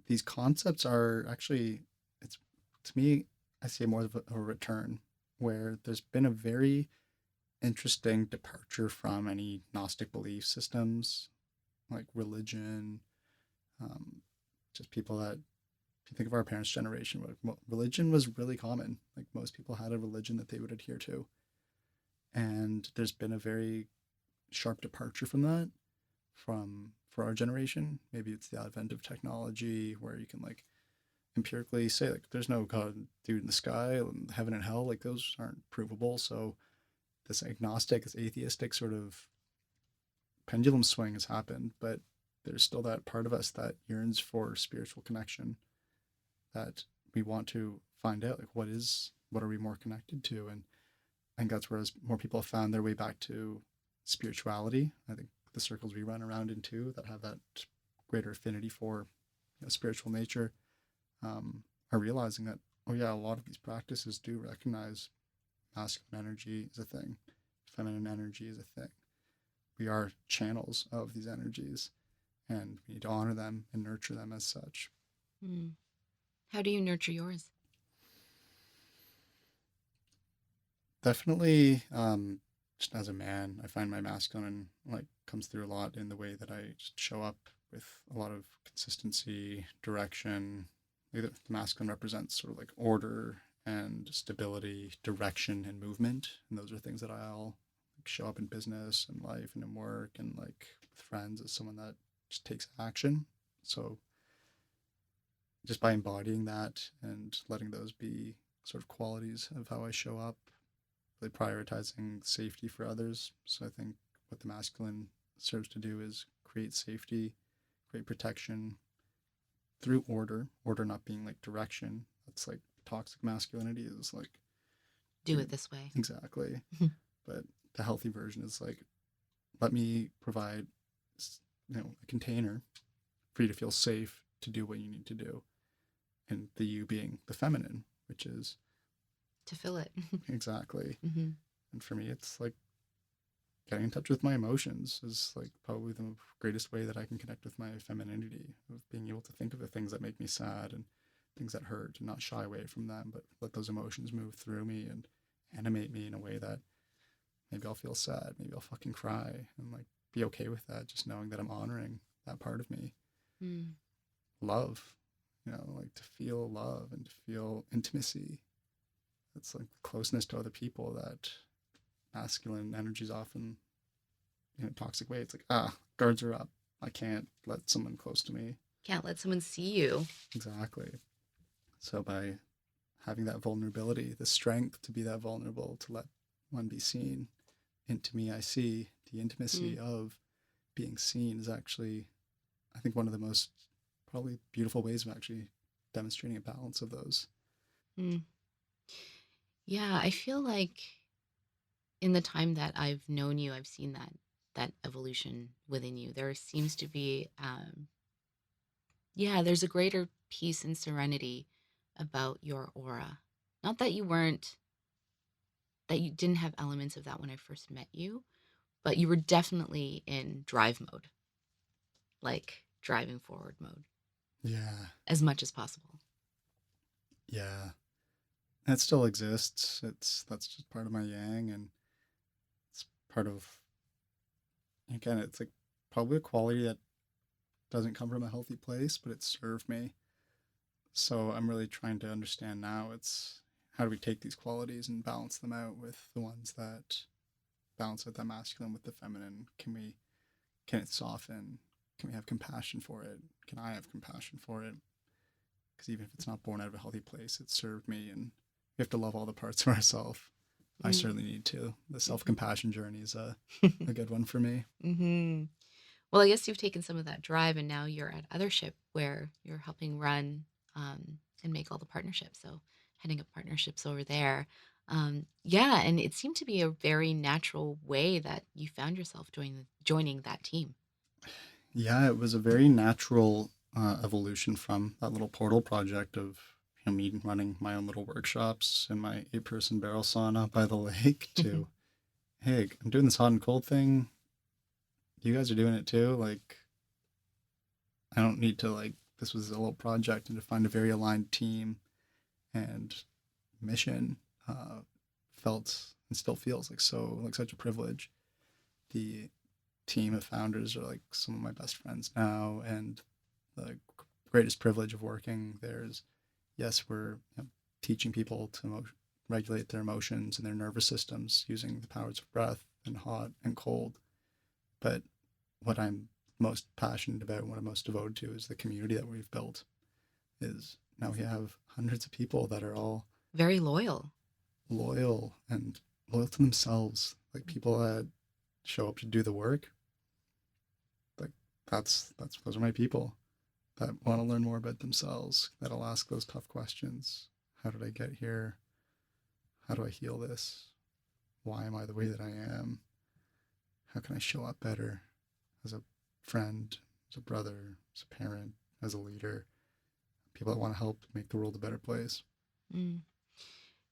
these concepts are actually it's to me I see more of a return where there's been a very interesting departure from any Gnostic belief systems like religion, um, just people that if you think of our parents' generation, religion was really common. Like most people had a religion that they would adhere to, and there's been a very sharp departure from that from for our generation. Maybe it's the advent of technology where you can like empirically say like there's no god dude in the sky, heaven and hell, like those aren't provable. So this agnostic, this atheistic sort of pendulum swing has happened, but there's still that part of us that yearns for spiritual connection, that we want to find out like what are we more connected to. And I think that's where as more people have found their way back to spirituality. I think the circles we run around into that have that greater affinity for spiritual nature are realizing that, oh yeah, a lot of these practices do recognize masculine energy is a thing, feminine energy is a thing. We are channels of these energies, and we need to honor them and nurture them as such. Mm. How do you nurture yours? Definitely, just as a man, I find my masculine like comes through a lot in the way that I just show up with a lot of consistency, direction. The masculine represents sort of like order and stability, direction and movement, and those are things that I'll like, show up in business and life and in work and like with friends as someone that just takes action. So just by embodying that and letting those be sort of qualities of how I show up, really prioritizing safety for others. So I think what the masculine serves to do is create safety, create protection through order not being like direction. That's like toxic masculinity is like Do it this way. exactly. But the healthy version is like let me provide a container for you to feel safe to do what you need to do, and the you being the feminine, which is To fill it. exactly. Hmm. And for me, it's like getting in touch with my emotions is like probably the greatest way that I can connect with my femininity, of being able to think of the things that make me sad and things that hurt and not shy away from them, but let those emotions move through me and animate me in a way that maybe I'll feel sad, maybe I'll fucking cry, and like be okay with that, just knowing that I'm honoring that part of me. Mm. Love, like to feel love and to feel intimacy. It's like closeness to other people that masculine energy is often in a toxic way. It's like, guards are up. I can't let someone close to me. Can't let someone see you. Exactly. So by having that vulnerability, the strength to be that vulnerable, to let one be seen, into me I see, the intimacy Mm. of being seen is actually, I think, one of the most probably beautiful ways of actually demonstrating a balance of those. Mm. Yeah, I feel like in the time that I've known you, I've seen that evolution within you. There seems to be, yeah, there's a greater peace and serenity about your aura. Not that you weren't, that you didn't have elements of that when I first met you, but you were definitely in drive mode, like driving forward mode Yeah, as much as possible. yeah. That still exists. That's just part of my yang, and it's part of, again, it's like probably a quality that doesn't come from a healthy place, but it served me. So I'm really trying to understand now, it's how do we take these qualities and balance them out with the ones that balance out that masculine with the feminine? Can it soften? Can we have compassion for it? Can I have compassion for it? Because even if it's not born out of a healthy place, it served me, and we have to love all the parts of ourselves. I Mm. certainly need to. The self compassion journey is a good one for me. Hmm. Well, I guess you've taken some of that drive and now you're at Othership where you're helping run and make all the partnerships. So heading up partnerships over there. Yeah, and it seemed to be a very natural way that you found yourself joining that team. Yeah, it was a very natural evolution from that little portal project of me running my own little workshops in my 8-person barrel sauna by the lake to, hey, I'm doing this hot and cold thing. You guys are doing it too. Like, I don't need to, like, this was a little project, and to find a very aligned team and mission felt and still feels like such a privilege. The team of founders are like some of my best friends now, and the greatest privilege of working there is, yes, we're teaching people to regulate their emotions and their nervous systems using the powers of breath and hot and cold. But what I'm most passionate about and what I'm most devoted to is the community that we've built. Is now we have hundreds of people that are all Very loyal. loyal and loyal to themselves, like people that show up to do the work. Like that's those are my people that want to learn more about themselves, that'll ask those tough questions. How did I get here? How do I heal this? Why am I the way that I am? How can I show up better as a friend, as a brother, as a parent, as a leader? People that want to help make the world a better place. Mm.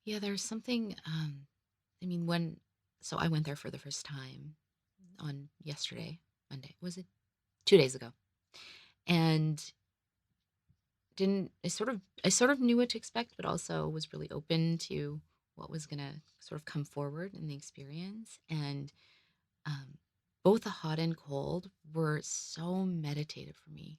Yeah, there's something. I mean, so I went there for the first time on yesterday, Monday. Was it 2 days ago? And didn't I sort of knew what to expect, but also was really open to what was gonna sort of come forward in the experience. And um, both the hot and cold were so meditative for me.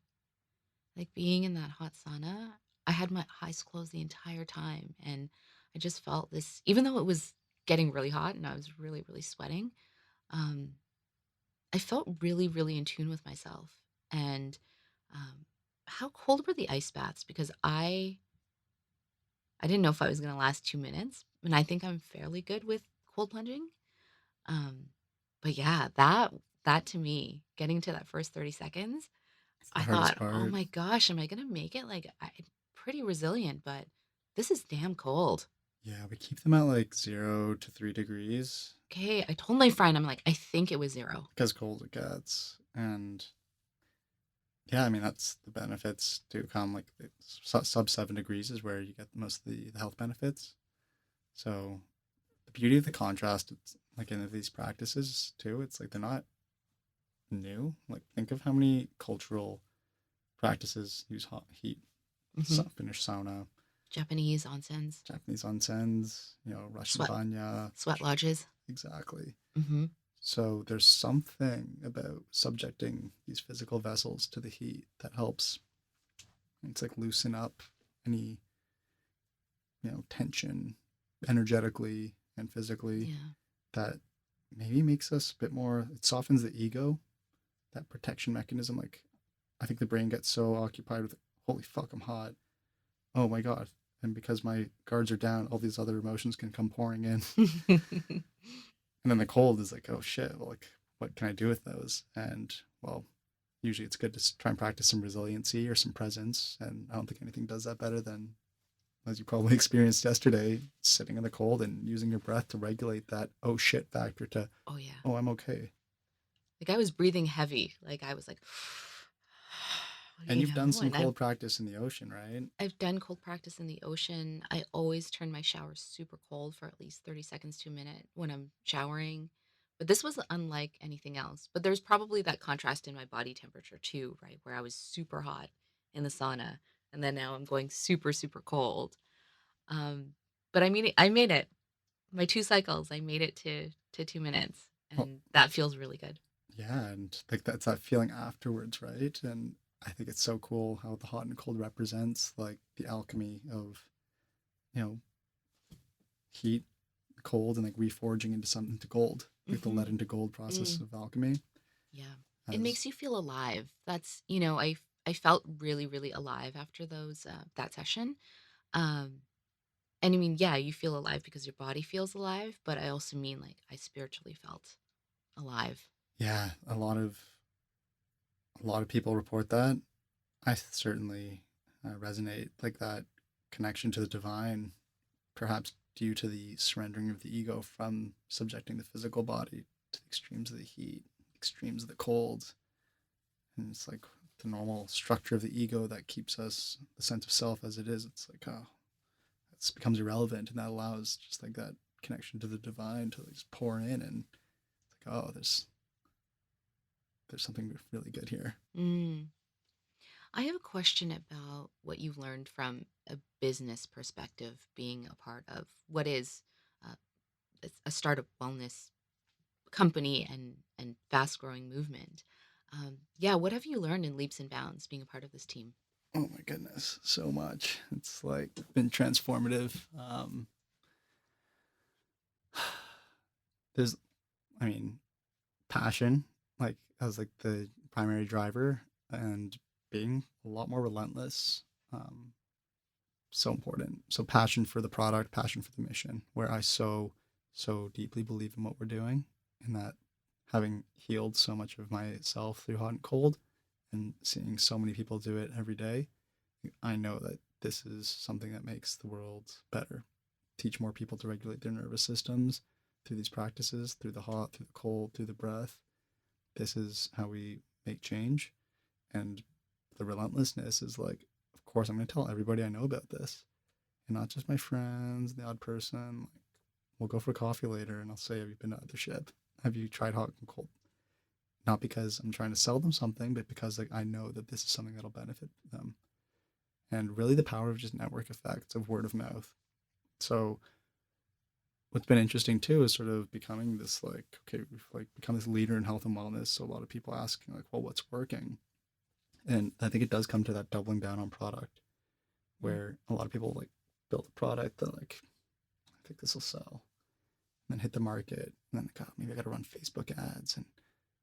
Like being in that hot sauna, I had my eyes closed the entire time, and I just felt this. Even though it was getting really hot and I was really really sweating, um, I felt really really in tune with myself. And um, how cold were the ice baths? Because I didn't know if I was gonna last 2 minutes, and I think I'm fairly good with cold plunging. Um, but yeah, that to me, getting to that first 30 seconds, It's the I hardest thought, "Oh part. my gosh, am I gonna make it?" Like, I'm pretty resilient, but this is damn cold. Yeah, we keep them at like 0 to 3 degrees, Okay, I told my friend, I'm like, "I think it was 0." as cold as it gets. And yeah, I mean, that's the benefits do come, like sub 7 degrees is where you get most of the health benefits. So the beauty of the contrast, like in these practices too, it's like they're not new. Like think of how many cultural practices use hot heat, Hmm. Finnish sauna, Japanese onsens, Japanese onsens, Russian sweat banya. sweat lodges. Exactly. Hmm. So there's something about subjecting these physical vessels to the heat that helps. It's like loosen up any, tension energetically and physically Yeah. that maybe makes us a bit more, it softens the ego, that protection mechanism. Like I think the brain gets so occupied with, holy fuck, I'm hot. Oh my God. And because my guards are down, all these other emotions can come pouring in. And then the cold is like, oh shit, well, like, what can I do with those? And well, usually it's good to try and practice some resiliency or some presence. And I don't think anything does that better than, as you probably experienced yesterday, sitting in the cold and using your breath to regulate that oh shit factor to, Oh yeah. oh, I'm okay. Like I was breathing heavy. Like I was like, And you've done some and I've cold practice in the ocean, right? I've done cold practice in the ocean. I always turn my shower super cold for at least 30 seconds to a minute when I'm showering. But this was unlike anything else. But there's probably that contrast in my body temperature too, right? Where I was super hot in the sauna and then now I'm going super, super cold. Um, but I made it. My 2 cycles, I made it to 2 minutes. Well, And that feels really good. yeah, and like that's that feeling afterwards, right? And I think it's so cool how the hot and cold represents like the alchemy of, you know, heat, cold, and like reforging into something to gold, like the Hmm. lead into gold process Mm, of alchemy. yeah. It As makes you feel alive. That's, I felt really, really alive after that session. Um, and I mean, yeah, you feel alive because your body feels alive, but I also mean like I spiritually felt alive. yeah, a lot of people report that. I certainly resonate like that connection to the divine, perhaps due to the surrendering of the ego from subjecting the physical body to the extremes of the heat, extremes of the cold. And it's like the normal structure of the ego that keeps us, the sense of self as it is. It's like, oh, it becomes irrelevant. And that allows just like that connection to the divine to like just pour in. And it's like, oh, there's something really good here. Mm. I have a question about what you've learned from a business perspective, being a part of what is uh, a startup wellness company and fast growing movement. Yeah, what have you learned in leaps and bounds being a part of this team? Oh my goodness, so much. It's like been transformative. There's, I mean, passion, like as like the primary driver, and being a lot more relentless. Um, so important. So passion for the product, passion for the mission, where I so deeply believe in what we're doing, and that having healed so much of myself through hot and cold, and seeing so many people do it every day, I know that this is something that makes the world better. Teach more people to regulate their nervous systems through these practices, through the hot, through the cold, through the breath. This is how we make change. And the relentlessness is like, of course, I'm going to tell everybody I know about this, and not just my friends, the odd person. Like, we'll go for coffee later, and I'll say, "Have you been to Othership? Have you tried hot and cold?" Not because I'm trying to sell them something, but because like I know that this is something that'll benefit them. And really, the power of just network effects of word of mouth. So what's been interesting too is sort of becoming this like, okay, we've like become this leader in health and wellness. So a lot of people asking like, well, what's working? And I think it does come to that doubling down on product, Mm. where a lot of people like build a product that like, I think this will sell, and then hit the market, and then like, oh, maybe I got to run Facebook ads, and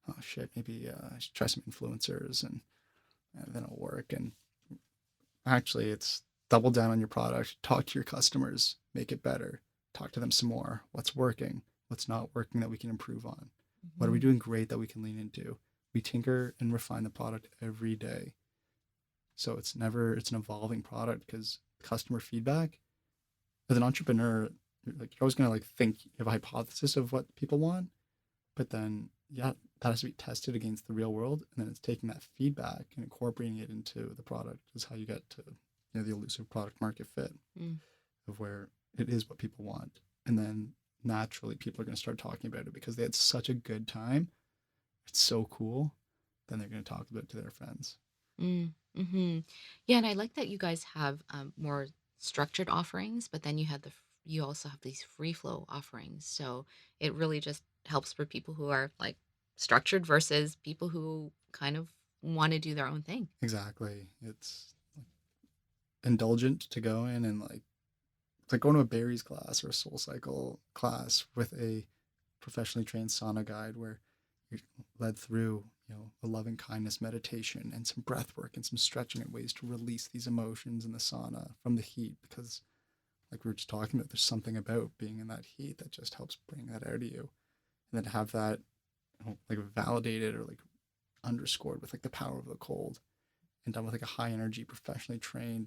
oh shit, maybe I should try some influencers, and then it'll work. And actually, it's double down on your product, talk to your customers, make it better, talk to them some more. What's working? What's not working that we can improve on? What are we Mhm. doing great that we can lean into? We tinker and refine the product every day. So it's an evolving product because customer feedback, as an entrepreneur, you're always gonna like think you have a hypothesis of what people want, but then yeah, that has to be tested against the real world, and then it's taking that feedback and incorporating it into the product is how you get to the elusive product market fit Mm. of where it is what people want. And then naturally people are going to start talking about it because they had such a good time. It's so cool. Then they're going to talk about it to their friends. Mm-hmm. Yeah, and I like that you guys have more structured offerings, but then you also have these free flow offerings. So it really just helps for people who are like structured versus people who kind of want to do their own thing. Exactly. It's indulgent to go in and like it's like going to a Barry's class or a Soul Cycle class with a professionally trained sauna guide where you're led through, a loving kindness meditation and some breath work and some stretching and ways to release these emotions in the sauna from the heat because like we were just talking about, there's something about being in that heat that just helps bring that out of you. And then to have that like validated or like underscored with like the power of the cold and done with like a high energy, professionally trained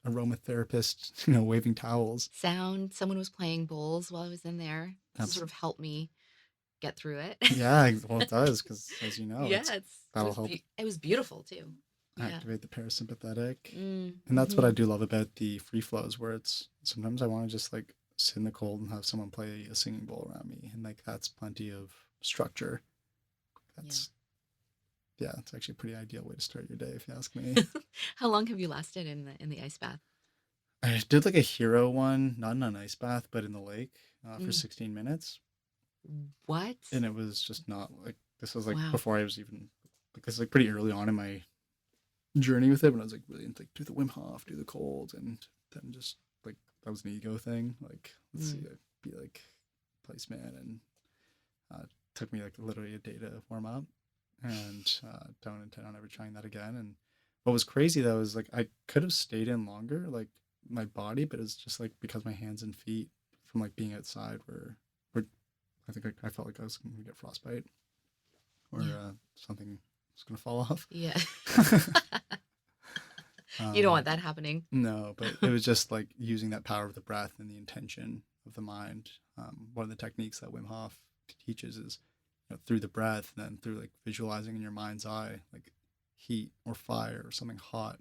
aromatherapist, waving towels. Sound, someone was playing bowls while I was in there to sort That's of help me get through it. yeah, well, it does because as you know, Yeah, that'll help it was beautiful too. Yeah. activate the parasympathetic, and that's what Mm-hmm. I do love about the free flows, where it's sometimes I want to just like sit in the cold and have someone play a singing bowl around me, and like that's plenty of structure. Yeah. That's yeah, it's actually a pretty ideal way to start your day, if you ask me. How long have you lasted in the ice bath? I did like a hero one, not in an ice bath, but in the lake for Mm. 16 minutes. What? And it was just not like, this was like Wow. before I was even, like, this is like pretty early on in my journey with it when I was like really into like, do the Wim Hof, do the cold, and then just like, that was an ego thing. Like, let's see, Mm. I'd be like placeman and took me like literally a day to warm up and don't intend on ever trying that again. And what was crazy though is like I could have stayed in longer, like my body, but it's just like because my hands and feet from like being outside were I think I felt like I was going to get frostbite or Yeah. something was going to fall off. Yeah. You don't um, want that happening. no, but it was just like using that power of the breath and the intention of the mind. One of the techniques that Wim Hof teaches is through the breath and then through like visualizing in your mind's eye, like heat or fire or something hot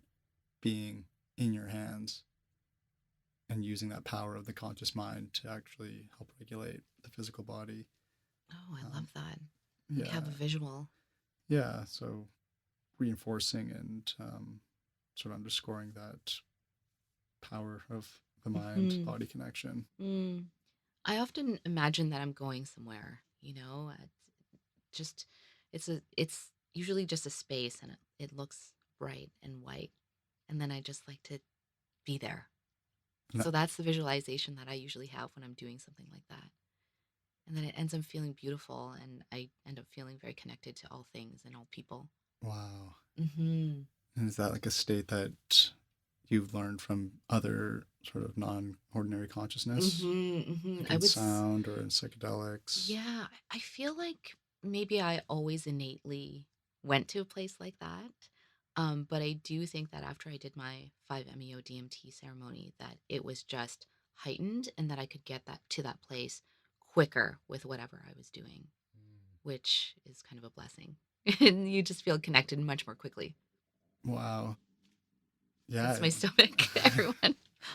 being in your hands and using that power of the conscious mind to actually help regulate the physical body. Oh, I Um, love that. Like yeah, have a visual. yeah. So reinforcing and sort of underscoring that power of the mind Hmm. body connection. Mm. I often imagine that I'm going somewhere, just it's usually just a space and it looks bright and white. And then I just like to be there. And that, So that's the visualization that I usually have when I'm doing something like that. And then it ends up feeling beautiful and I end up feeling very connected to all things and all people. wow. Mm-hmm. And is that like a state that you've learned from other sort of non-ordinary consciousness, Mm-hmm. Mm-hmm. like in sound or in psychedelics? Yeah, I feel like maybe I always innately went to a place like that. But I do think that after I did my 5-MeO DMT ceremony, that it was just heightened and that I could get that to that place quicker with whatever I was doing, which is kind of a blessing. And you just feel connected much more quickly. Wow. That's Yeah. my stomach, everyone.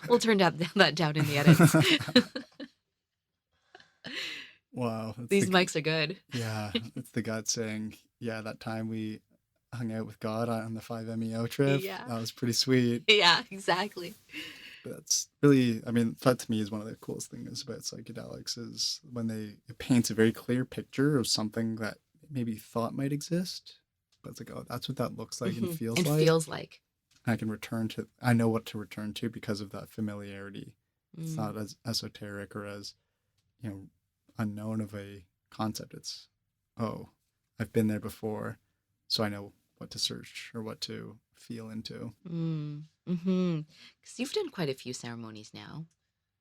We'll turn that down in the edits. Wow. That's These the mics are good. yeah. That's the gut saying. Yeah, that time we hung out with God on the 5-MeO trip. Yeah. That was pretty sweet. Yeah, exactly. That's really, I mean, that to me is one of the coolest things about psychedelics is when it paints a very clear picture of something that maybe thought might exist, but it's like, oh, that's what that looks like and Hmm. feels And like. feels like. I know what to return to because of that familiarity. It's Mm. not as esoteric or as, you know, unknown of a concept. It's, oh, I've been there before, so I know what to search or what to feel into. Mm. Mm-hmm. Because you've done quite a few ceremonies now,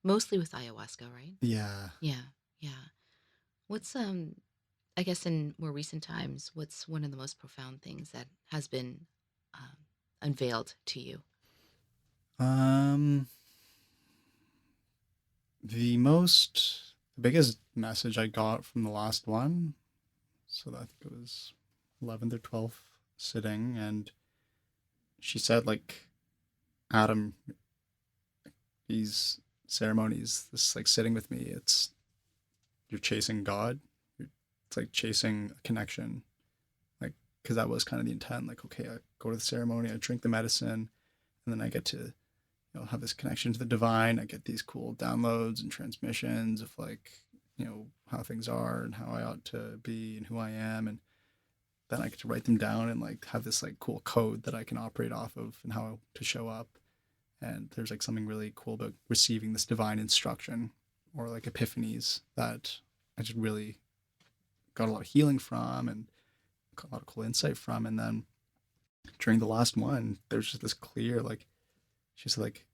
mostly with ayahuasca, right? Yeah. Yeah, yeah. What's I guess in more recent times, what's one of the most profound things that has been um, unveiled to you? Um, the biggest message I got from the last one, so I think it was 11th or 12th sitting, and she said, like, Adam, these ceremonies, this like sitting with me, it's you're chasing God. It's like chasing a connection, like, because that was kind of the intent. Like, okay, I go to the ceremony, I drink the medicine, and then I get to have this connection to the divine. I get these cool downloads and transmissions of like how things are and how I ought to be and who I am, and then I get to write them down and like have this like cool code that I can operate off of and how to show up. And there's like something really cool about receiving this divine instruction or like epiphanies that I just really got a lot of healing from and got a lot of cool insight from. And then during the last one, there's just this clear, like, she's like,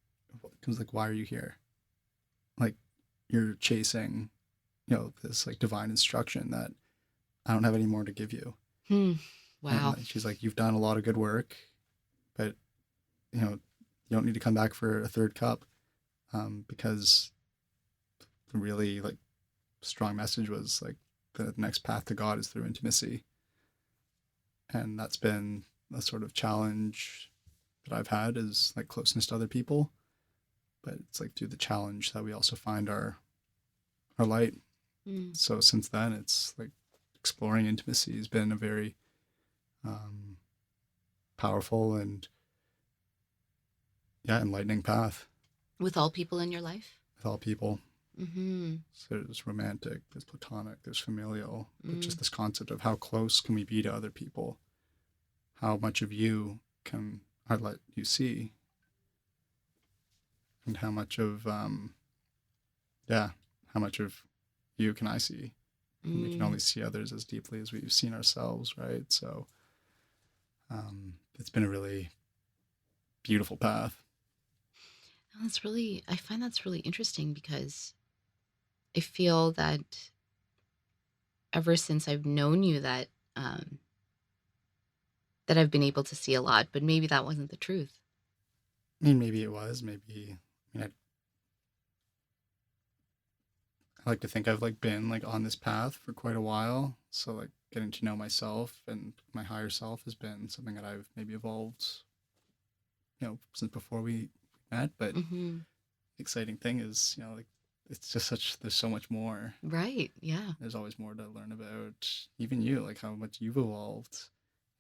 comes like, why are you here? Like, you're chasing, this like divine instruction that I don't have any more to give you. Wow. And she's like, you've done a lot of good work, but you don't need to come back for a third cup, because the really like strong message was like the next path to God is through intimacy. And that's been a sort of challenge that I've had, is like closeness to other people. But it's like through the challenge that we also find our light. So since then, it's like exploring intimacy has been a very powerful and enlightening path. With all people in your life? With all people. Mm-hmm. So there's romantic, there's platonic, there's familial, but just this concept of how close can we be to other people? How much of you can I let you see? And how much of how much of you can I see? And we can only see others as deeply as we've seen ourselves, right? So it's been a really beautiful path. I find that's really interesting, because I feel that ever since I've known you that that I've been able to see a lot, but maybe that wasn't the truth. I mean, maybe it was, maybe, I like to think I've like been like on this path for quite a while. So like getting to know myself and my higher self has been something that I've maybe evolved, since before we met. But the exciting thing is, like it's just there's so much more. Right. Yeah. There's always more to learn about even you, like how much you've evolved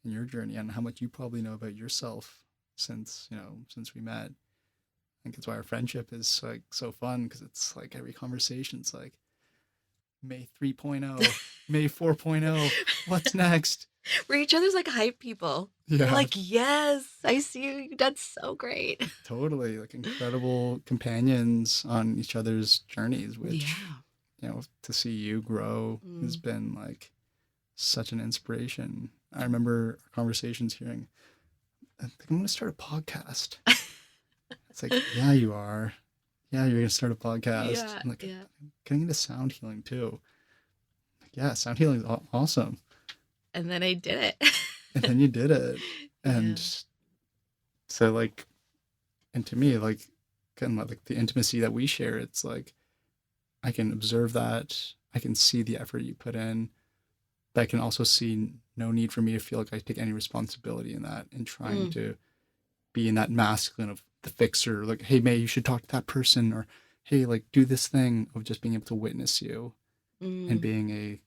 in your journey and how much you probably know about yourself since we met. I think it's why our friendship is like so fun, because it's like every conversation's like May 3.0, May 4.0, what's next? We're each other's like hype people. Yeah. We're like, yes, I see you. That's so great. Totally. Like incredible companions on each other's journeys, which, to see you grow has been like such an inspiration. I remember our conversations hearing, I think I'm going to start a podcast. It's like, yeah, you are. Yeah, you're going to start a podcast. Yeah, I'm like, getting into sound healing too. Like, yeah, sound healing is awesome. And then I did it. And then you did it. And so like, and to me, like, kind of like the intimacy that we share, it's like, I can observe that. I can see the effort you put in. But I can also see no need for me to feel like I take any responsibility in that, in trying to be in that masculine of the fixer, like, hey, May, you should talk to that person, or hey, like, do this thing, of just being able to witness you and being a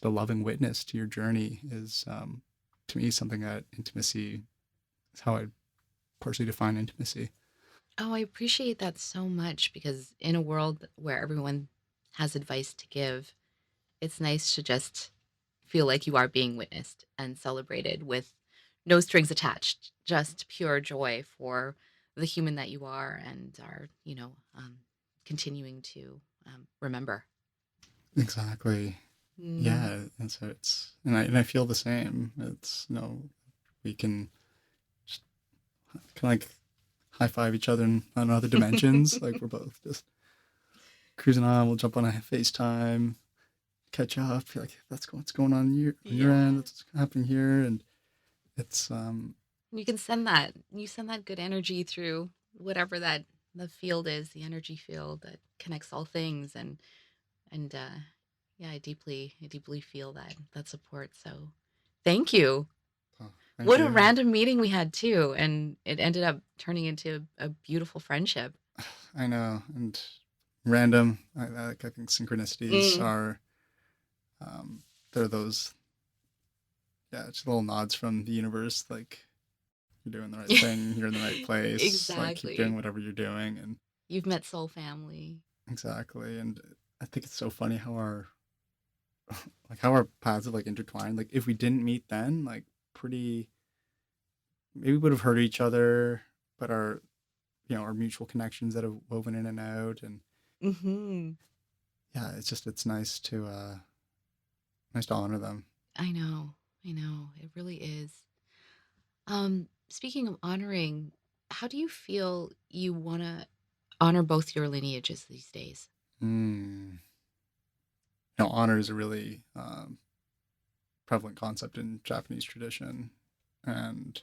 loving witness to your journey is, to me, something that intimacy is how I partially define intimacy. Oh, I appreciate that so much, because in a world where everyone has advice to give, it's nice to just feel like you are being witnessed and celebrated with no strings attached, just pure joy for the human that you are and are, continuing to remember. Exactly. Yeah. And so and I feel the same. It's, we can just kind of like high five each other on other dimensions. Like we're both just cruising on. We'll jump on a FaceTime, catch up. You're like, that's what's going on your end. That's what's happening here. And it's, you can send that. You send that good energy through whatever that the field is, the energy field that connects all things, and I deeply feel that support. So, thank you. Thank you. A random meeting we had too, and it ended up turning into a beautiful friendship. I know, and random. I think synchronicities are There are those, yeah, just little nods from the universe, like you're doing the right thing, you're in the right place, like keep doing Exactly. whatever you're doing, and You've met soul family. exactly. And I think it's so funny how our like how our paths have like intertwined. Like if we didn't meet then, like pretty maybe we would have hurt each other, but our our mutual connections that have woven in and out, and Hmm. yeah, it's nice to honor them. I know. I know. It really is. Speaking of honoring, how do you feel you want to honor both your lineages these days? Mm. Honor is a really prevalent concept in Japanese tradition, and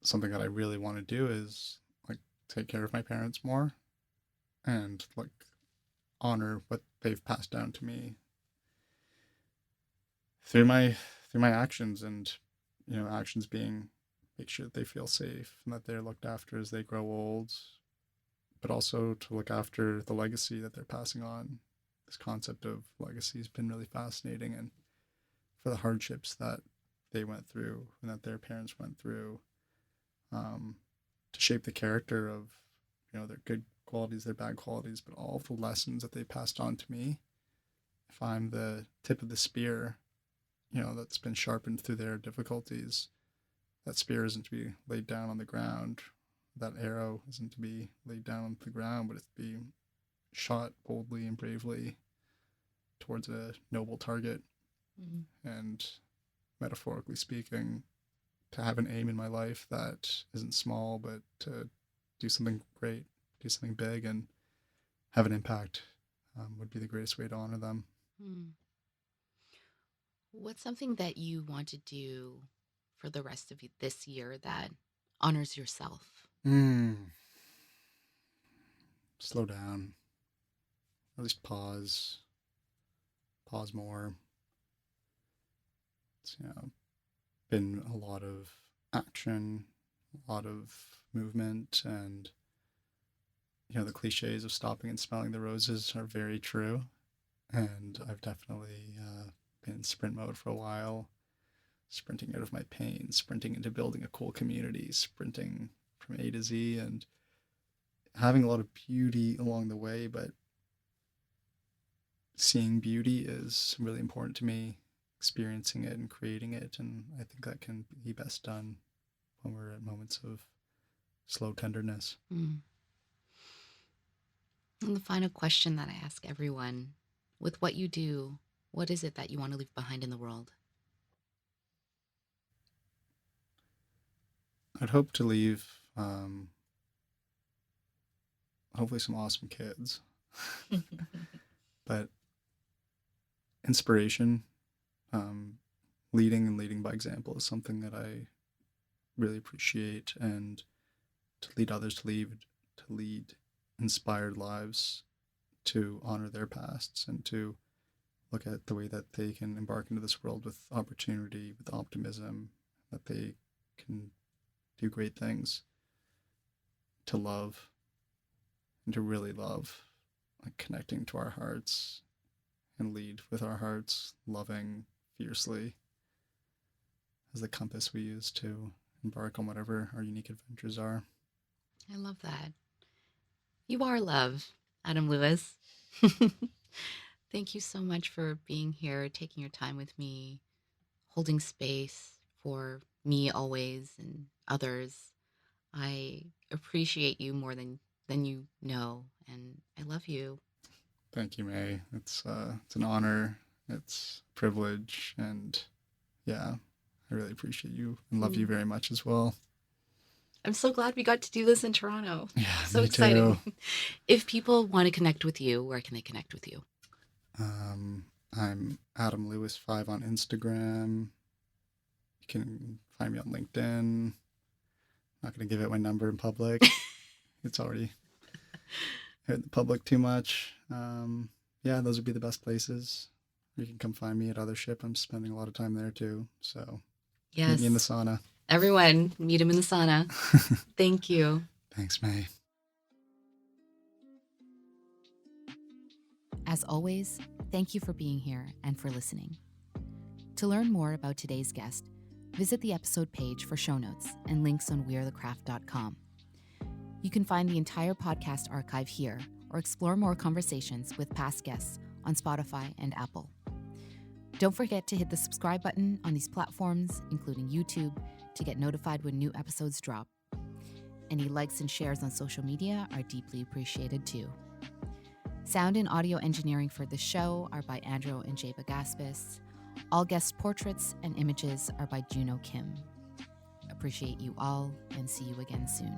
something that I really want to do is like take care of my parents more and like honor what they've passed down to me through my actions, and actions being make sure that they feel safe and that they're looked after as they grow old, but also to look after the legacy that they're passing on. This concept of legacy has been really fascinating, and for the hardships that they went through and that their parents went through, um, to shape the character of their good qualities, their bad qualities, but all of the lessons that they passed on to me. If I'm the tip of the spear, that's been sharpened through their difficulties, that spear isn't to be laid down on the ground. That arrow isn't to be laid down on the ground, but it's to be shot boldly and bravely towards a noble target. Mhm. And metaphorically speaking, to have an aim in my life that isn't small, but to do something great, do something big, and have an impact would be the greatest way to honor them. Hmm. What's something that you want to do for the rest of this year that honors yourself? Mm, slow down, at least pause more. It's been a lot of action, a lot of movement, and the cliches of stopping and smelling the roses are very true. And I've definitely been in sprint mode for a while, sprinting out of my pain, sprinting into building a cool community, sprinting from A to Z, and having a lot of beauty along the way. But seeing beauty is really important to me, experiencing it and creating it. And I think that can be best done when we're at moments of slow tenderness. Hmm. And the final question that I ask everyone, with what you do, what is it that you want to leave behind in the world? I'd hope to leave, hopefully, some awesome kids, but inspiration, um, leading and leading by example is something that I really appreciate, and to lead others to lead inspired lives, to honor their pasts, and to look at the way that they can embark into this world with opportunity, with optimism, that they can do great things, to love and to really love, like connecting to our hearts and lead with our hearts, loving fiercely as the compass we use to embark on whatever our unique adventures are. I love that. You are love, Adam Lewis. Thank you so much for being here, taking your time with me, holding space for me always and others. I appreciate you more than you know, and I love you. Thank you, May. It's an honor. It's a privilege, and yeah, I really appreciate you and love you Mm. very much as well. I'm so glad we got to do this in Toronto. Yeah, So me too. exciting. If people want to connect with you, where can they connect with you? Um, I'm Adam Lewis 5 on Instagram. You can find me on LinkedIn. Not gonna give out my number in public. It's already out in the public too much. Yeah, those would be the best places. You can come find me at Othership. I'm spending a lot of time there too. So meet me in the Yes. sauna. Everyone, meet him in the sauna. Thank you. Thanks, May. As always, Thank you for being here and for listening. To learn more about today's guest, visit the episode page for show notes and links on wearethecraft.com. You can find the entire podcast archive here or explore more conversations with past guests on Spotify and Apple. Don't forget to hit the subscribe button on these platforms, including YouTube, to get notified when new episodes drop. Any likes and shares on social media are deeply appreciated too. Sound and audio engineering for this show are by Andrew and Jeba Gaspis. All guest portraits and images are by Juno Kim. Appreciate you all and see you again soon.